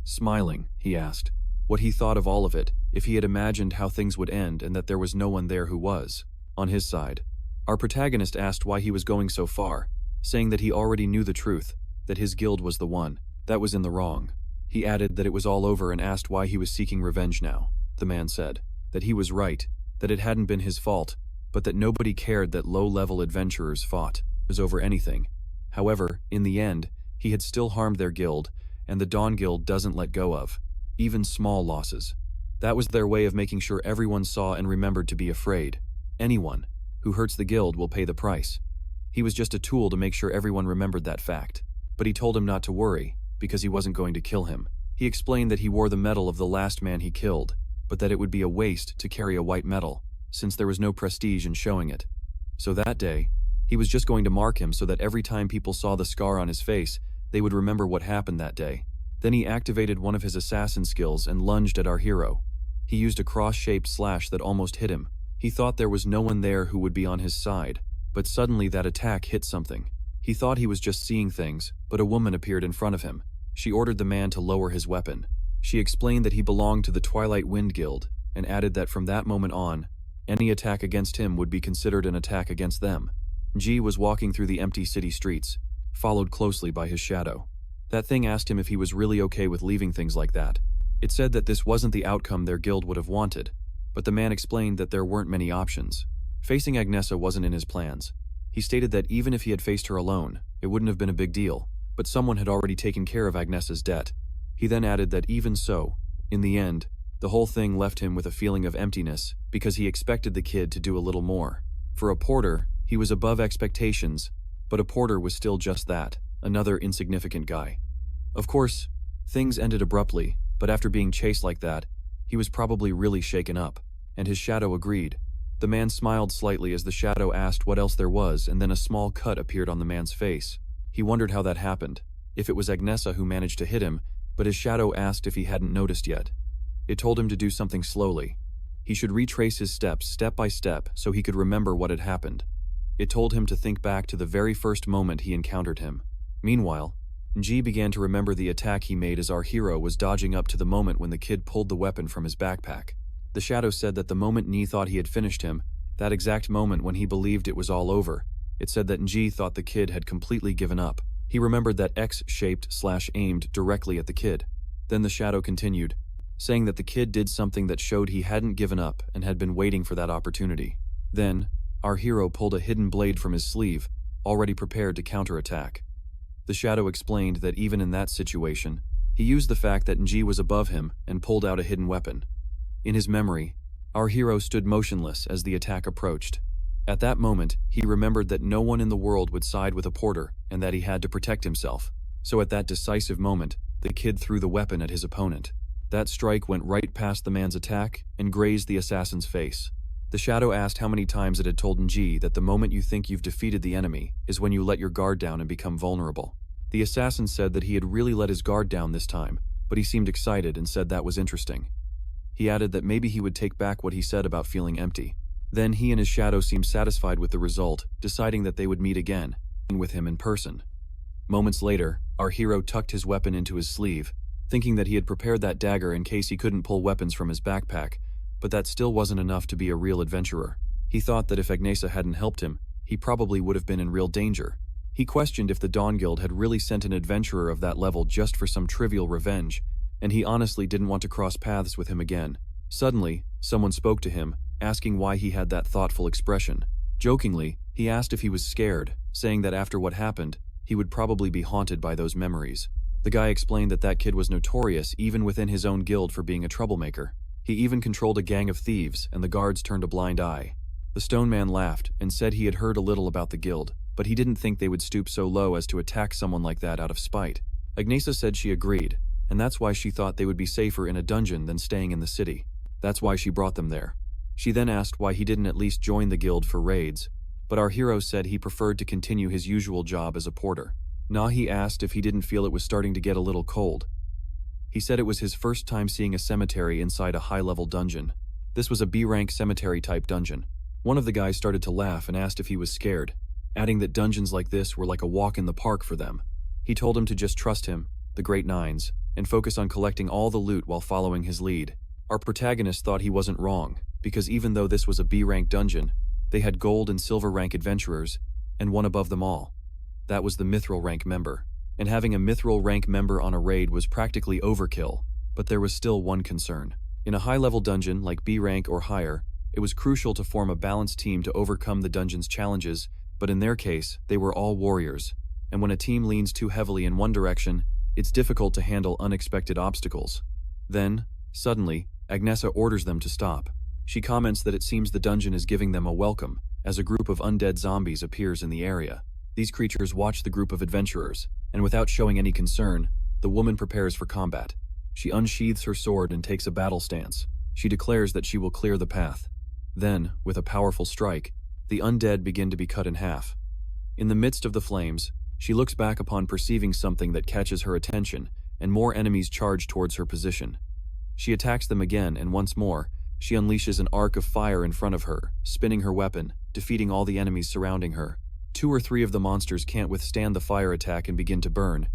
Smiling, he asked what he thought of all of it, if he had imagined how things would end and that there was no one there who was on his side. Our protagonist asked why he was going so far, saying that he already knew the truth, that his guild was the one that was in the wrong. He added that it was all over and asked why he was seeking revenge now. The man said that he was right, that it hadn't been his fault, but that nobody cared that low-level adventurers fought over anything. However, in the end, he had still harmed their guild, and the Dawn Guild doesn't let go of even small losses. That was their way of making sure everyone saw and remembered to be afraid. Anyone who hurts the guild will pay the price. He was just a tool to make sure everyone remembered that fact. But he told him not to worry, because he wasn't going to kill him. He explained that he wore the medal of the last man he killed, but that it would be a waste to carry a white medal, since there was no prestige in showing it. So that day, he was just going to mark him so that every time people saw the scar on his face, they would remember what happened that day. Then he activated one of his assassin skills and lunged at our hero. He used a cross-shaped slash that almost hit him. He thought there was no one there who would be on his side, but suddenly that attack hit something. He thought he was just seeing things, but a woman appeared in front of him. She ordered the man to lower his weapon. She explained that he belonged to the Twilight Wind Guild, and added that from that moment on, any attack against him would be considered an attack against them. G was walking through the empty city streets, followed closely by his shadow. That thing asked him if he was really okay with leaving things like that. It said that this wasn't the outcome their guild would have wanted, but the man explained that there weren't many options. Facing Agnesa wasn't in his plans. He stated that even if he had faced her alone, it wouldn't have been a big deal, but someone had already taken care of Agnesa's debt. He then added that even so, in the end, the whole thing left him with a feeling of emptiness because he expected the kid to do a little more. For a porter, he was above expectations, but a porter was still just that, another insignificant guy. Of course, things ended abruptly, but after being chased like that, he was probably really shaken up, and his shadow agreed. The man smiled slightly as the shadow asked what else there was, and then a small cut appeared on the man's face. He wondered how that happened, if it was Agnesa who managed to hit him, but his shadow asked if he hadn't noticed yet. It told him to do something slowly. He should retrace his steps step by step so he could remember what had happened. It told him to think back to the very first moment he encountered him. Meanwhile, Nji began to remember the attack he made as our hero was dodging up to the moment when the kid pulled the weapon from his backpack. The shadow said that the moment Nji thought he had finished him, that exact moment when he believed it was all over, it said that Nji thought the kid had completely given up. He remembered that X-shaped/aimed directly at the kid. Then the shadow continued, saying that the kid did something that showed he hadn't given up and had been waiting for that opportunity. Then, our hero pulled a hidden blade from his sleeve, already prepared to counterattack. The shadow explained that even in that situation, he used the fact that Nji was above him and pulled out a hidden weapon. In his memory, our hero stood motionless as the attack approached. At that moment, he remembered that no one in the world would side with a porter and that he had to protect himself. So at that decisive moment, the kid threw the weapon at his opponent. That strike went right past the man's attack and grazed the assassin's face. The shadow asked how many times it had told Nji that the moment you think you've defeated the enemy is when you let your guard down and become vulnerable. The assassin said that he had really let his guard down this time, but he seemed excited and said that was interesting. He added that maybe he would take back what he said about feeling empty. Then he and his shadow seemed satisfied with the result, deciding that they would meet again, with him in person. Moments later, our hero tucked his weapon into his sleeve, thinking that he had prepared that dagger in case he couldn't pull weapons from his backpack, but that still wasn't enough to be a real adventurer. He thought that if Agnesa hadn't helped him, he probably would have been in real danger. He questioned if the Dawn Guild had really sent an adventurer of that level just for some trivial revenge, and he honestly didn't want to cross paths with him again. Suddenly, someone spoke to him, asking why he had that thoughtful expression. Jokingly, he asked if he was scared, saying that after what happened, he would probably be haunted by those memories. The guy explained that that kid was notorious even within his own guild for being a troublemaker. He even controlled a gang of thieves, and the guards turned a blind eye. The stone man laughed and said he had heard a little about the guild, but he didn't think they would stoop so low as to attack someone like that out of spite. Agnesa said she agreed, and that's why she thought they would be safer in a dungeon than staying in the city. That's why she brought them there. She then asked why he didn't at least join the guild for raids, but our hero said he preferred to continue his usual job as a porter. Nahi asked if he didn't feel it was starting to get a little cold. He said it was his first time seeing a cemetery inside a high-level dungeon. This was a B-rank cemetery-type dungeon. One of the guys started to laugh and asked if he was scared, adding that dungeons like this were like a walk in the park for them. He told him to just trust him, the Great Nines, and focus on collecting all the loot while following his lead. Our protagonist thought he wasn't wrong, because even though this was a B-rank dungeon, they had gold and silver rank adventurers, and one above them all. That was the mithril rank member. And having a mithril rank member on a raid was practically overkill, but there was still one concern. In a high-level dungeon like B rank or higher, it was crucial to form a balanced team to overcome the dungeon's challenges, but in their case, they were all warriors, and when a team leans too heavily in one direction, it's difficult to handle unexpected obstacles. Then, suddenly, Agnesa orders them to stop. She comments that it seems the dungeon is giving them a welcome, as a group of undead zombies appears in the area. These creatures watch the group of adventurers, and without showing any concern, the woman prepares for combat. She unsheathes her sword and takes a battle stance. She declares that she will clear the path. Then, with a powerful strike, the undead begin to be cut in half. In the midst of the flames, she looks back upon perceiving something that catches her attention, and more enemies charge towards her position. She attacks them again, and once more, she unleashes an arc of fire in front of her, spinning her weapon, defeating all the enemies surrounding her. 2 or 3 of the monsters can't withstand the fire attack and begin to burn.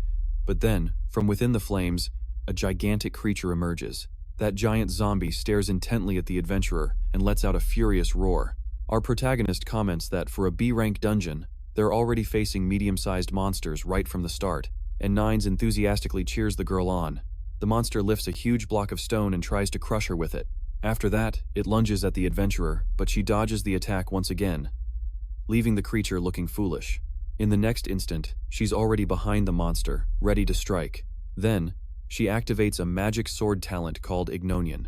But then, from within the flames, a gigantic creature emerges. That giant zombie stares intently at the adventurer and lets out a furious roar. Our protagonist comments that for a B-rank dungeon, they're already facing medium-sized monsters right from the start, and Nines enthusiastically cheers the girl on. The monster lifts a huge block of stone and tries to crush her with it. After that, it lunges at the adventurer, but she dodges the attack once again, leaving the creature looking foolish. In the next instant, she's already behind the monster, ready to strike. Then, she activates a magic sword talent called Ignonian.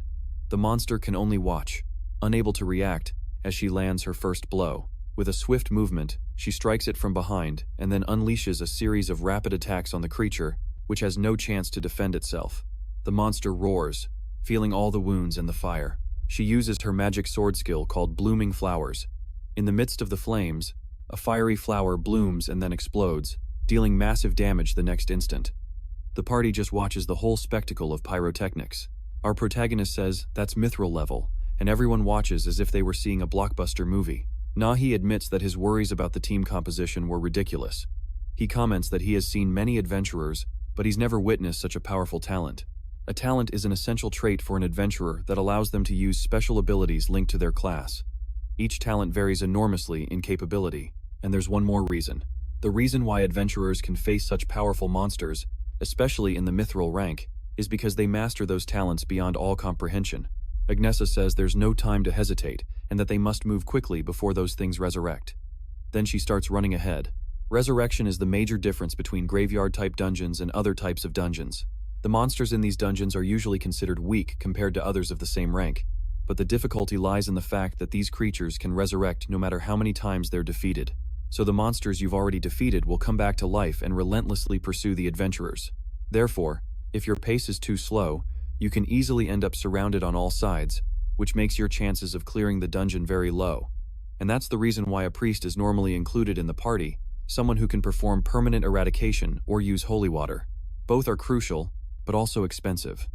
The monster can only watch, unable to react, as she lands her first blow. With a swift movement, she strikes it from behind and then unleashes a series of rapid attacks on the creature, which has no chance to defend itself. The monster roars, feeling all the wounds and the fire. She uses her magic sword skill called Blooming Flowers. In the midst of the flames, a fiery flower blooms and then explodes, dealing massive damage the next instant. The party just watches the whole spectacle of pyrotechnics. Our protagonist says that's mithril level, and everyone watches as if they were seeing a blockbuster movie. Nahi admits that his worries about the team composition were ridiculous. He comments that he has seen many adventurers, but he's never witnessed such a powerful talent. A talent is an essential trait for an adventurer that allows them to use special abilities linked to their class. Each talent varies enormously in capability, and there's one more reason. The reason why adventurers can face such powerful monsters, especially in the mithril rank, is because they master those talents beyond all comprehension. Agnesa says there's no time to hesitate, and that they must move quickly before those things resurrect. Then she starts running ahead. Resurrection is the major difference between graveyard-type dungeons and other types of dungeons. The monsters in these dungeons are usually considered weak compared to others of the same rank, but the difficulty lies in the fact that these creatures can resurrect no matter how many times they're defeated. So the monsters you've already defeated will come back to life and relentlessly pursue the adventurers. Therefore, if your pace is too slow, you can easily end up surrounded on all sides, which makes your chances of clearing the dungeon very low. And that's the reason why a priest is normally included in the party, someone who can perform permanent eradication or use holy water. Both are crucial, but also expensive.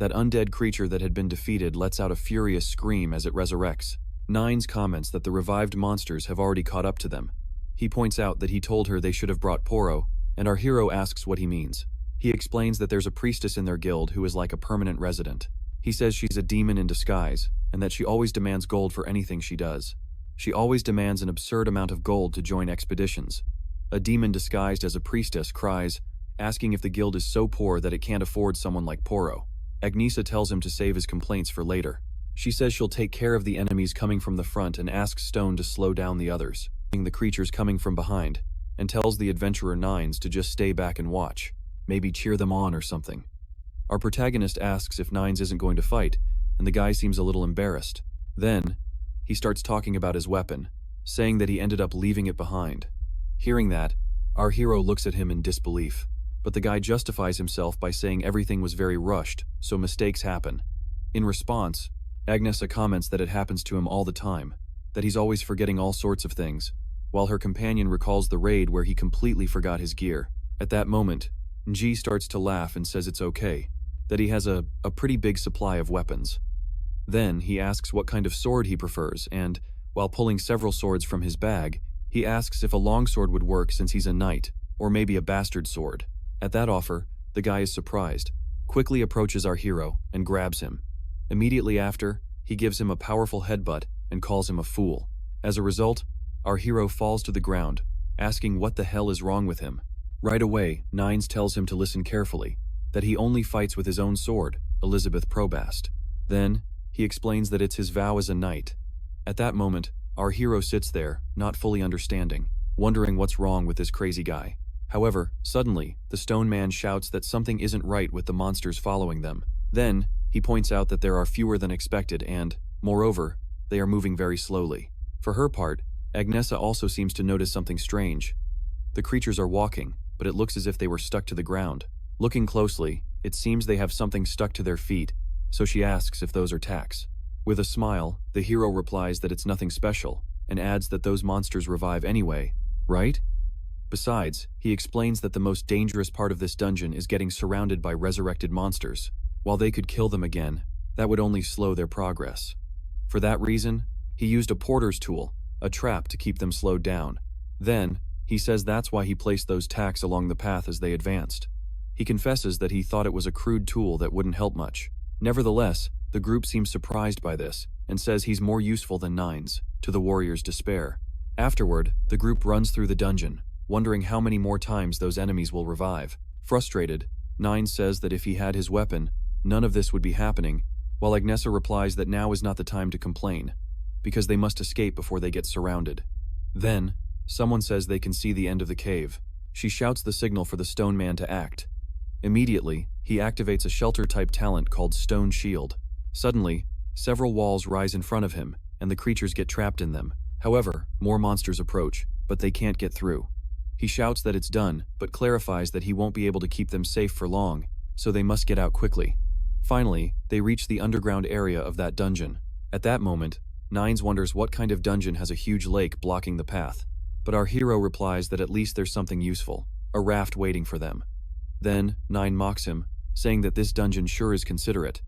That undead creature that had been defeated lets out a furious scream as it resurrects. Nines comments that the revived monsters have already caught up to them. He points out that he told her they should have brought Poro, and our hero asks what he means. He explains that there's a priestess in their guild who is like a permanent resident. He says she's a demon in disguise, and that she always demands gold for anything she does. She always demands an absurd amount of gold to join expeditions. A demon disguised as a priestess cries, asking if the guild is so poor that it can't afford someone like Poro. Agnesa tells him to save his complaints for later. She says she'll take care of the enemies coming from the front and asks Stone to slow down the others, the creatures coming from behind, and tells the adventurer Nines to just stay back and watch, maybe cheer them on or something. Our protagonist asks if Nines isn't going to fight, and the guy seems a little embarrassed. Then, he starts talking about his weapon, saying that he ended up leaving it behind. Hearing that, our hero looks at him in disbelief, but the guy justifies himself by saying everything was very rushed, so mistakes happen. In response, Agnesa comments that it happens to him all the time, that he's always forgetting all sorts of things, while her companion recalls the raid where he completely forgot his gear. At that moment, G starts to laugh and says it's okay, that he has a pretty big supply of weapons. Then he asks what kind of sword he prefers, and, while pulling several swords from his bag, he asks if a longsword would work since he's a knight, or maybe a bastard sword. At that offer, the guy is surprised, quickly approaches our hero, and grabs him. Immediately after, he gives him a powerful headbutt and calls him a fool. As a result, our hero falls to the ground, asking what the hell is wrong with him. Right away, Nines tells him to listen carefully, that he only fights with his own sword, Elizabeth Probast. Then, he explains that it's his vow as a knight. At that moment, our hero sits there, not fully understanding, wondering what's wrong with this crazy guy. However, suddenly, the stone man shouts that something isn't right with the monsters following them. Then, he points out that there are fewer than expected and, moreover, they are moving very slowly. For her part, Agnesa also seems to notice something strange. The creatures are walking, but it looks as if they were stuck to the ground. Looking closely, it seems they have something stuck to their feet, so she asks if those are tacks. With a smile, the hero replies that it's nothing special, and adds that those monsters revive anyway, right? Besides, he explains that the most dangerous part of this dungeon is getting surrounded by resurrected monsters. While they could kill them again, that would only slow their progress. For that reason, he used a porter's tool, a trap to keep them slowed down. Then, he says that's why he placed those tacks along the path as they advanced. He confesses that he thought it was a crude tool that wouldn't help much. Nevertheless, the group seems surprised by this, and says he's more useful than Nines, to the warrior's despair. Afterward, the group runs through the dungeon, wondering how many more times those enemies will revive. Frustrated, Nines says that if he had his weapon, none of this would be happening, while Agnesa replies that now is not the time to complain, because they must escape before they get surrounded. Then, someone says they can see the end of the cave. She shouts the signal for the stone man to act. Immediately, he activates a shelter-type talent called Stone Shield. Suddenly, several walls rise in front of him, and the creatures get trapped in them. However, more monsters approach, but they can't get through. He shouts that it's done, but clarifies that he won't be able to keep them safe for long, so they must get out quickly. Finally, they reach the underground area of that dungeon. At that moment, Nines wonders what kind of dungeon has a huge lake blocking the path. But our hero replies that at least there's something useful, a raft waiting for them. Then, Nine mocks him, saying that this dungeon sure is considerate.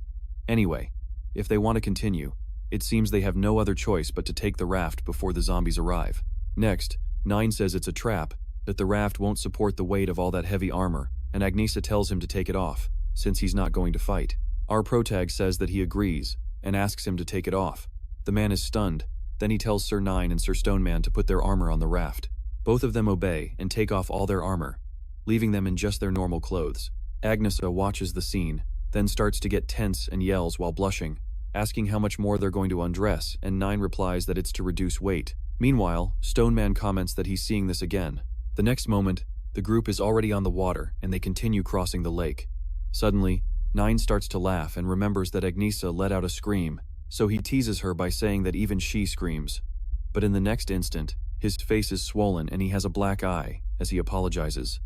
Anyway, if they want to continue, it seems they have no other choice but to take the raft before the zombies arrive. Next, Nine says it's a trap, that the raft won't support the weight of all that heavy armor, and Agnesa tells him to take it off, since he's not going to fight. Our protag says that he agrees, and asks him to take it off. The man is stunned, then he tells Sir Nine and Sir Stoneman to put their armor on the raft. Both of them obey and take off all their armor, leaving them in just their normal clothes. Agnesa watches the scene, then starts to get tense and yells while blushing, asking how much more they're going to undress, and Nine replies that it's to reduce weight. Meanwhile, Stoneman comments that he's seeing this again. The next moment, the group is already on the water and they continue crossing the lake. Suddenly, Nine starts to laugh and remembers that Agnesa let out a scream, so he teases her by saying that even she screams. But in the next instant, his face is swollen and he has a black eye, as he apologizes.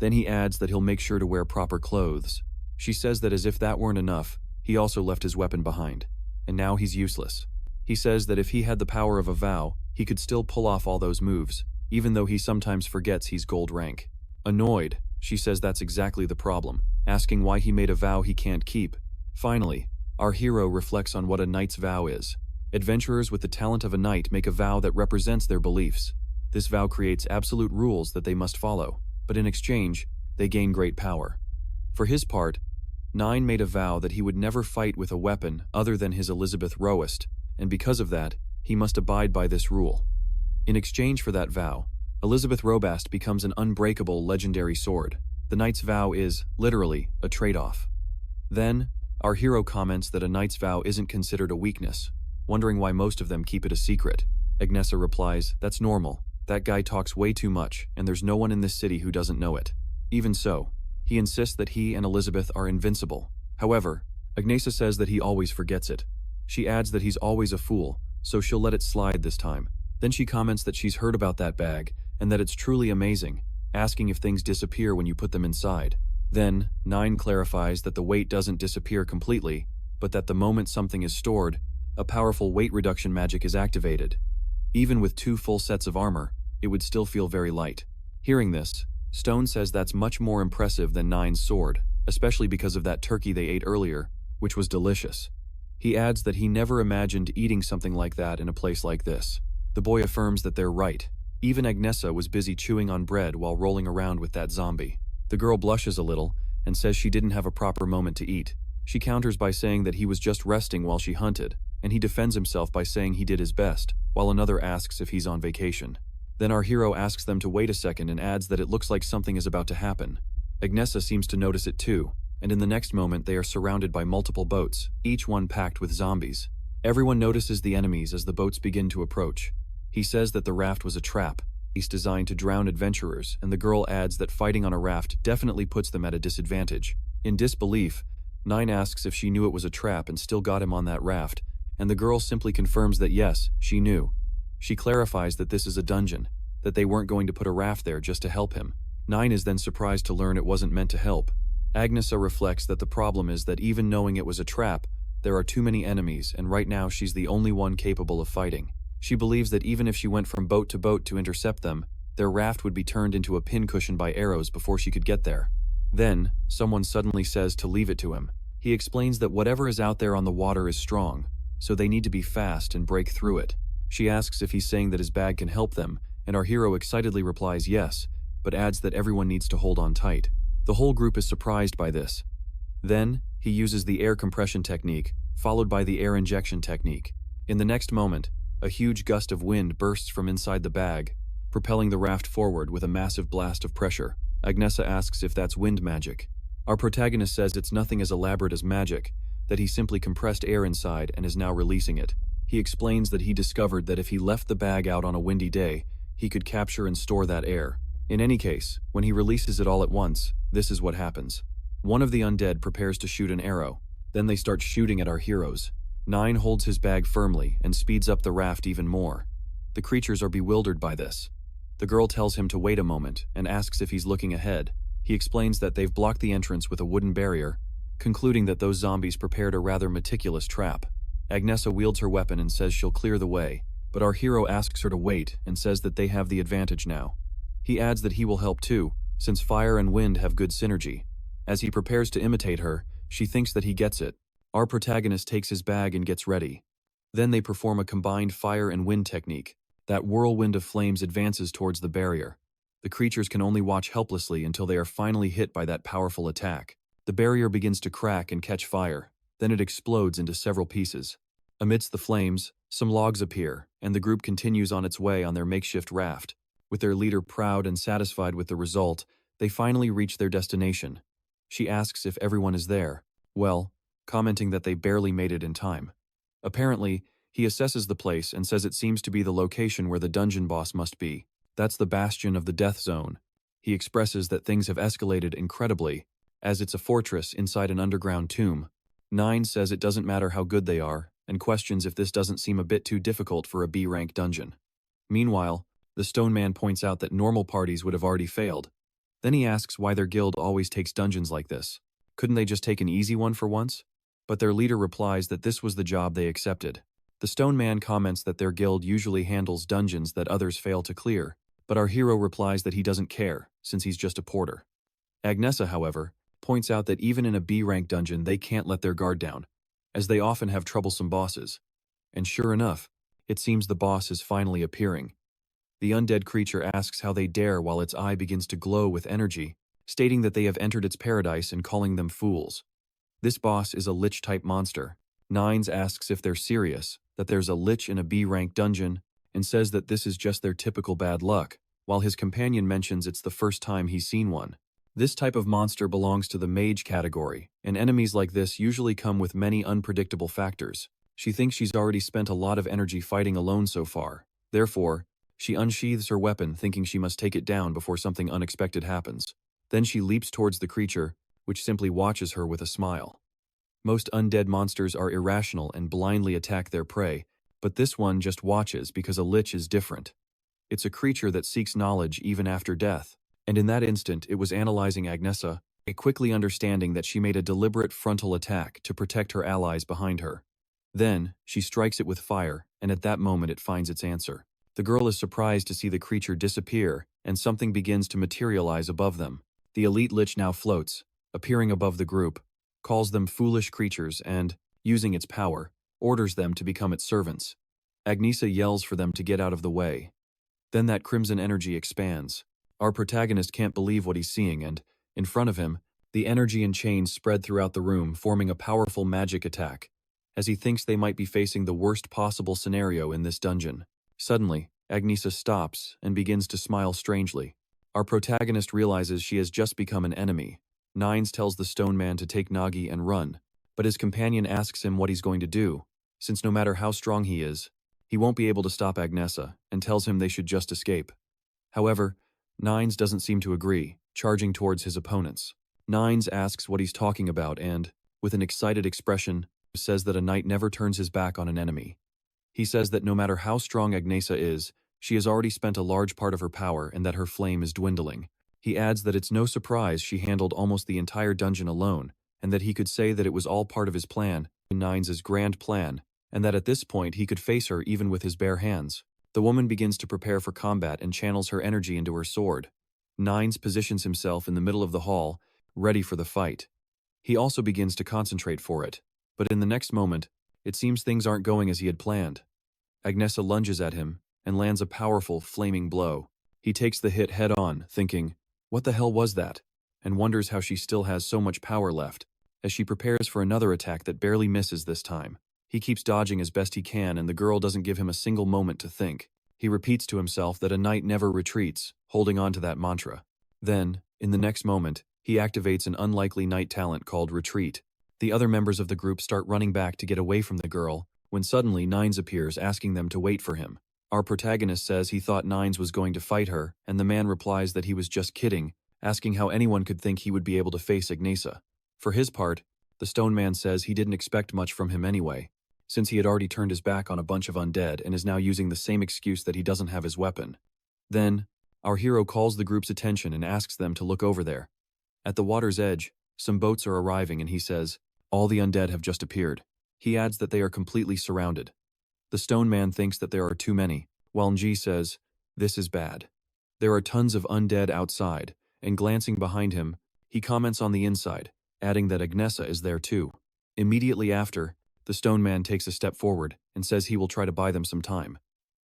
Then he adds that he'll make sure to wear proper clothes. She says that as if that weren't enough, he also left his weapon behind, and now he's useless. He says that if he had the power of a vow, he could still pull off all those moves, even though he sometimes forgets he's gold rank. Annoyed, she says that's exactly the problem, asking why he made a vow he can't keep. Finally, our hero reflects on what a knight's vow is. Adventurers with the talent of a knight make a vow that represents their beliefs. This vow creates absolute rules that they must follow, but in exchange, they gain great power. For his part, Nine made a vow that he would never fight with a weapon other than his Elizabeth Roast, and because of that, he must abide by this rule. In exchange for that vow, Elizabeth Robast becomes an unbreakable legendary sword. The knight's vow is, literally, a trade-off. Then, our hero comments that a knight's vow isn't considered a weakness, wondering why most of them keep it a secret. Agnesa replies, that's normal. That guy talks way too much, and there's no one in this city who doesn't know it. Even so, he insists that he and Elizabeth are invincible. However, Agnesa says that he always forgets it. She adds that he's always a fool, so she'll let it slide this time. Then she comments that she's heard about that bag, and that it's truly amazing, asking if things disappear when you put them inside. Then, Nine clarifies that the weight doesn't disappear completely, but that the moment something is stored, a powerful weight reduction magic is activated. Even with 2 full sets of armor, it would still feel very light. Hearing this, Stone says that's much more impressive than Nine's sword, especially because of that turkey they ate earlier, which was delicious. He adds that he never imagined eating something like that in a place like this. The boy affirms that they're right. Even Agnesa was busy chewing on bread while rolling around with that zombie. The girl blushes a little and says she didn't have a proper moment to eat. She counters by saying that he was just resting while she hunted, and he defends himself by saying he did his best, while another asks if he's on vacation. Then our hero asks them to wait a second and adds that it looks like something is about to happen. Agnesa seems to notice it too, and in the next moment they are surrounded by multiple boats, each one packed with zombies. Everyone notices the enemies as the boats begin to approach. He says that the raft was a trap, piece designed to drown adventurers, and the girl adds that fighting on a raft definitely puts them at a disadvantage. In disbelief, Nine asks if she knew it was a trap and still got him on that raft, and the girl simply confirms that yes, she knew. She clarifies that this is a dungeon, that they weren't going to put a raft there just to help him. Nine is then surprised to learn it wasn't meant to help. Agnesa reflects that the problem is that even knowing it was a trap, there are too many enemies, and right now she's the only one capable of fighting. She believes that even if she went from boat to intercept them, their raft would be turned into a pincushion by arrows before she could get there. Then, someone suddenly says to leave it to him. He explains that whatever is out there on the water is strong, so they need to be fast and break through it. She asks if he's saying that his bag can help them, and our hero excitedly replies yes, but adds that everyone needs to hold on tight. The whole group is surprised by this. Then, he uses the air compression technique, followed by the air injection technique. In the next moment, a huge gust of wind bursts from inside the bag, propelling the raft forward with a massive blast of pressure. Agnesa asks if that's wind magic. Our protagonist says it's nothing as elaborate as magic, that he simply compressed air inside and is now releasing it. He explains that he discovered that if he left the bag out on a windy day, he could capture and store that air. In any case, when he releases it all at once, this is what happens. One of the undead prepares to shoot an arrow. Then they start shooting at our heroes. Nine holds his bag firmly and speeds up the raft even more. The creatures are bewildered by this. The girl tells him to wait a moment and asks if he's looking ahead. He explains that they've blocked the entrance with a wooden barrier, concluding that those zombies prepared a rather meticulous trap. Agnesa wields her weapon and says she'll clear the way, but our hero asks her to wait and says that they have the advantage now. He adds that he will help too, since fire and wind have good synergy. As he prepares to imitate her, she thinks that he gets it. Our protagonist takes his bag and gets ready. Then they perform a combined fire and wind technique. That whirlwind of flames advances towards the barrier. The creatures can only watch helplessly until they are finally hit by that powerful attack. The barrier begins to crack and catch fire. Then it explodes into several pieces. Amidst the flames, some logs appear, and the group continues on its way on their makeshift raft. With their leader proud and satisfied with the result, they finally reach their destination. She asks if everyone is there, well, commenting that they barely made it in time. Apparently, he assesses the place and says it seems to be the location where the dungeon boss must be. That's the bastion of the death zone. He expresses that things have escalated incredibly, as it's a fortress inside an underground tomb. Nine says it doesn't matter how good they are, and questions if this doesn't seem a bit too difficult for a B-rank dungeon. Meanwhile, the Stone Man points out that normal parties would have already failed. Then he asks why their guild always takes dungeons like this. Couldn't they just take an easy one for once? But their leader replies that this was the job they accepted. The Stone Man comments that their guild usually handles dungeons that others fail to clear, but our hero replies that he doesn't care, since he's just a porter. Agnesa, however, points out that even in a B-rank dungeon they can't let their guard down, as they often have troublesome bosses. And sure enough, it seems the boss is finally appearing. The undead creature asks how they dare while its eye begins to glow with energy, stating that they have entered its paradise and calling them fools. This boss is a Lich-type monster. Nines asks if they're serious, that there's a Lich in a B-rank dungeon, and says that this is just their typical bad luck, while his companion mentions it's the first time he's seen one. This type of monster belongs to the mage category, and enemies like this usually come with many unpredictable factors. She thinks she's already spent a lot of energy fighting alone so far. Therefore, she unsheathes her weapon thinking she must take it down before something unexpected happens. Then she leaps towards the creature, which simply watches her with a smile. Most undead monsters are irrational and blindly attack their prey, but this one just watches because a Lich is different. It's a creature that seeks knowledge even after death, and in that instant it was analyzing Agnesa, quickly understanding that she made a deliberate frontal attack to protect her allies behind her. Then, she strikes it with fire, and at that moment it finds its answer. The girl is surprised to see the creature disappear, and something begins to materialize above them. The elite Lich now floats, appearing above the group, calls them foolish creatures and, using its power, orders them to become its servants. Agnesa yells for them to get out of the way. Then that crimson energy expands. Our protagonist can't believe what he's seeing and, in front of him, the energy and chains spread throughout the room, forming a powerful magic attack, as he thinks they might be facing the worst possible scenario in this dungeon. Suddenly, Agnesa stops and begins to smile strangely. Our protagonist realizes she has just become an enemy. Nines tells the Stone Man to take Nagi and run, but his companion asks him what he's going to do, since no matter how strong he is, he won't be able to stop Agnesa, and tells him they should just escape. However, Nines doesn't seem to agree, charging towards his opponents. Nines asks what he's talking about and, with an excited expression, says that a knight never turns his back on an enemy. He says that no matter how strong Agnesa is, she has already spent a large part of her power and that her flame is dwindling. He adds that it's no surprise she handled almost the entire dungeon alone, and that he could say that it was all part of his plan, Nines' grand plan, and that at this point he could face her even with his bare hands. The woman begins to prepare for combat and channels her energy into her sword. Nines positions himself in the middle of the hall, ready for the fight. He also begins to concentrate for it, but in the next moment, it seems things aren't going as he had planned. Agnesa lunges at him and lands a powerful, flaming blow. He takes the hit head-on, thinking, "What the hell was that?" and wonders how she still has so much power left, as she prepares for another attack that barely misses this time. He keeps dodging as best he can, and the girl doesn't give him a single moment to think. He repeats to himself that a knight never retreats, holding on to that mantra. Then, in the next moment, he activates an unlikely knight talent called Retreat. The other members of the group start running back to get away from the girl, when suddenly Nines appears asking them to wait for him. Our protagonist says he thought Nines was going to fight her, and the man replies that he was just kidding, asking how anyone could think he would be able to face Agnesa. For his part, the Stone Man says he didn't expect much from him anyway, since he had already turned his back on a bunch of undead and is now using the same excuse that he doesn't have his weapon. Then, our hero calls the group's attention and asks them to look over there. At the water's edge, some boats are arriving and he says, "All the undead have just appeared." He adds that they are completely surrounded. The stone man thinks that there are too many, while Nji says, "This is bad." There are tons of undead outside, and glancing behind him, he comments on the inside, adding that Agnesa is there too. Immediately after, the stone man takes a step forward and says he will try to buy them some time.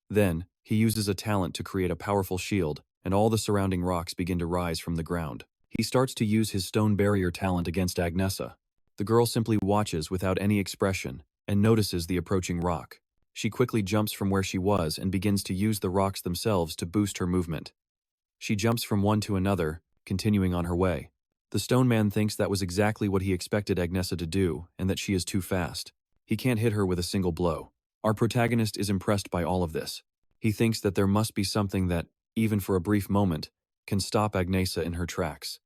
Then, he uses a talent to create a powerful shield, and all the surrounding rocks begin to rise from the ground. He starts to use his stone barrier talent against Agnesa. The girl simply watches without any expression and notices the approaching rock. She quickly jumps from where she was and begins to use the rocks themselves to boost her movement. She jumps from one to another, continuing on her way. The stone man thinks that was exactly what he expected Agnesa to do and that she is too fast. He can't hit her with a single blow. Our protagonist is impressed by all of this. He thinks that there must be something that, even for a brief moment, can stop Agnesa in her tracks.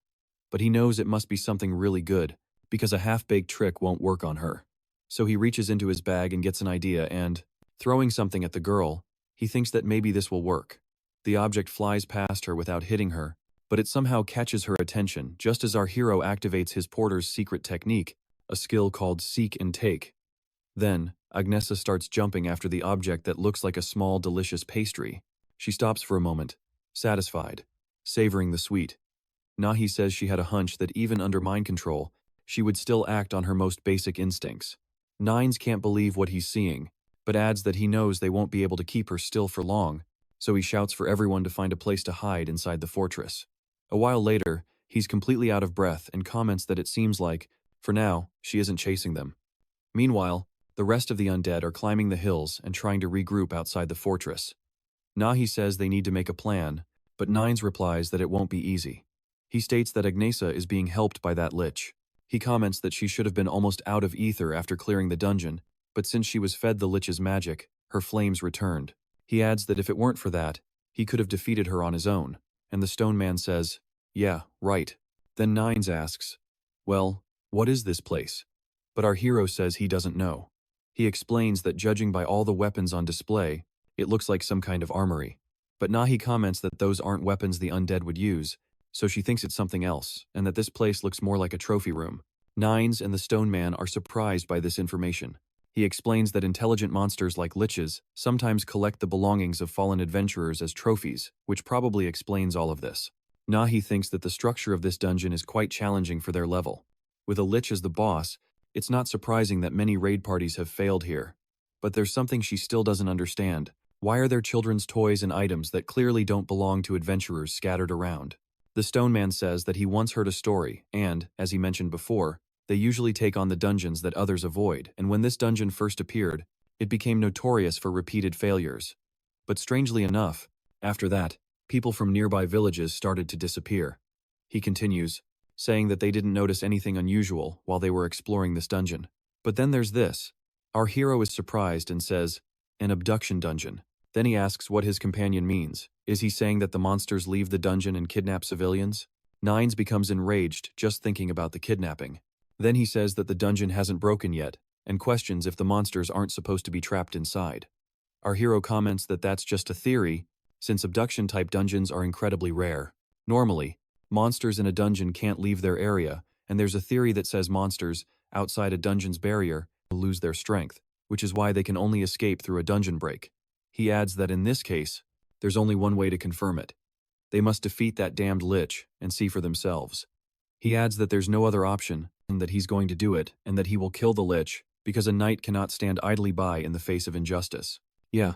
But he knows it must be something really good, because a half-baked trick won't work on her. So he reaches into his bag and gets an idea and, throwing something at the girl, he thinks that maybe this will work. The object flies past her without hitting her, but it somehow catches her attention just as our hero activates his porter's secret technique, a skill called Seek and Take. Then, Agnesa starts jumping after the object that looks like a small, delicious pastry. She stops for a moment, satisfied, savoring the sweet. Nahi says she had a hunch that even under mind control, she would still act on her most basic instincts. Nines can't believe what he's seeing, but adds that he knows they won't be able to keep her still for long, so he shouts for everyone to find a place to hide inside the fortress. A while later, he's completely out of breath and comments that it seems like, for now, she isn't chasing them. Meanwhile, the rest of the undead are climbing the hills and trying to regroup outside the fortress. Nahi says they need to make a plan, but Nines replies that it won't be easy. He states that Agnesa is being helped by that Lich. He comments that she should have been almost out of ether after clearing the dungeon, but since she was fed the Lich's magic, her flames returned. He adds that if it weren't for that, he could have defeated her on his own, and the stone man says, "Yeah, right." Then Nines asks, "Well, what is this place?" But our hero says he doesn't know. He explains that judging by all the weapons on display, it looks like some kind of armory. But Nahi comments that those aren't weapons the undead would use, so she thinks it's something else, and that this place looks more like a trophy room. Nines and the stone man are surprised by this information. He explains that intelligent monsters like liches sometimes collect the belongings of fallen adventurers as trophies, which probably explains all of this. Nahi thinks that the structure of this dungeon is quite challenging for their level. With a lich as the boss, it's not surprising that many raid parties have failed here. But there's something she still doesn't understand. Why are there children's toys and items that clearly don't belong to adventurers scattered around? The stone man says that he once heard a story, and, as he mentioned before, they usually take on the dungeons that others avoid, and when this dungeon first appeared, it became notorious for repeated failures. But strangely enough, after that, people from nearby villages started to disappear. He continues, saying that they didn't notice anything unusual while they were exploring this dungeon. But then there's this. Our hero is surprised and says, "An abduction dungeon." Then he asks what his companion means. Is he saying that the monsters leave the dungeon and kidnap civilians? Nines becomes enraged just thinking about the kidnapping. Then he says that the dungeon hasn't broken yet, and questions if the monsters aren't supposed to be trapped inside. Our hero comments that that's just a theory, since abduction-type dungeons are incredibly rare. Normally, monsters in a dungeon can't leave their area, and there's a theory that says monsters, outside a dungeon's barrier, lose their strength, which is why they can only escape through a dungeon break. He adds that in this case, there's only one way to confirm it. They must defeat that damned Lich and see for themselves. He adds that there's no other option, and that he's going to do it, and that he will kill the Lich, because a knight cannot stand idly by in the face of injustice. Yeah,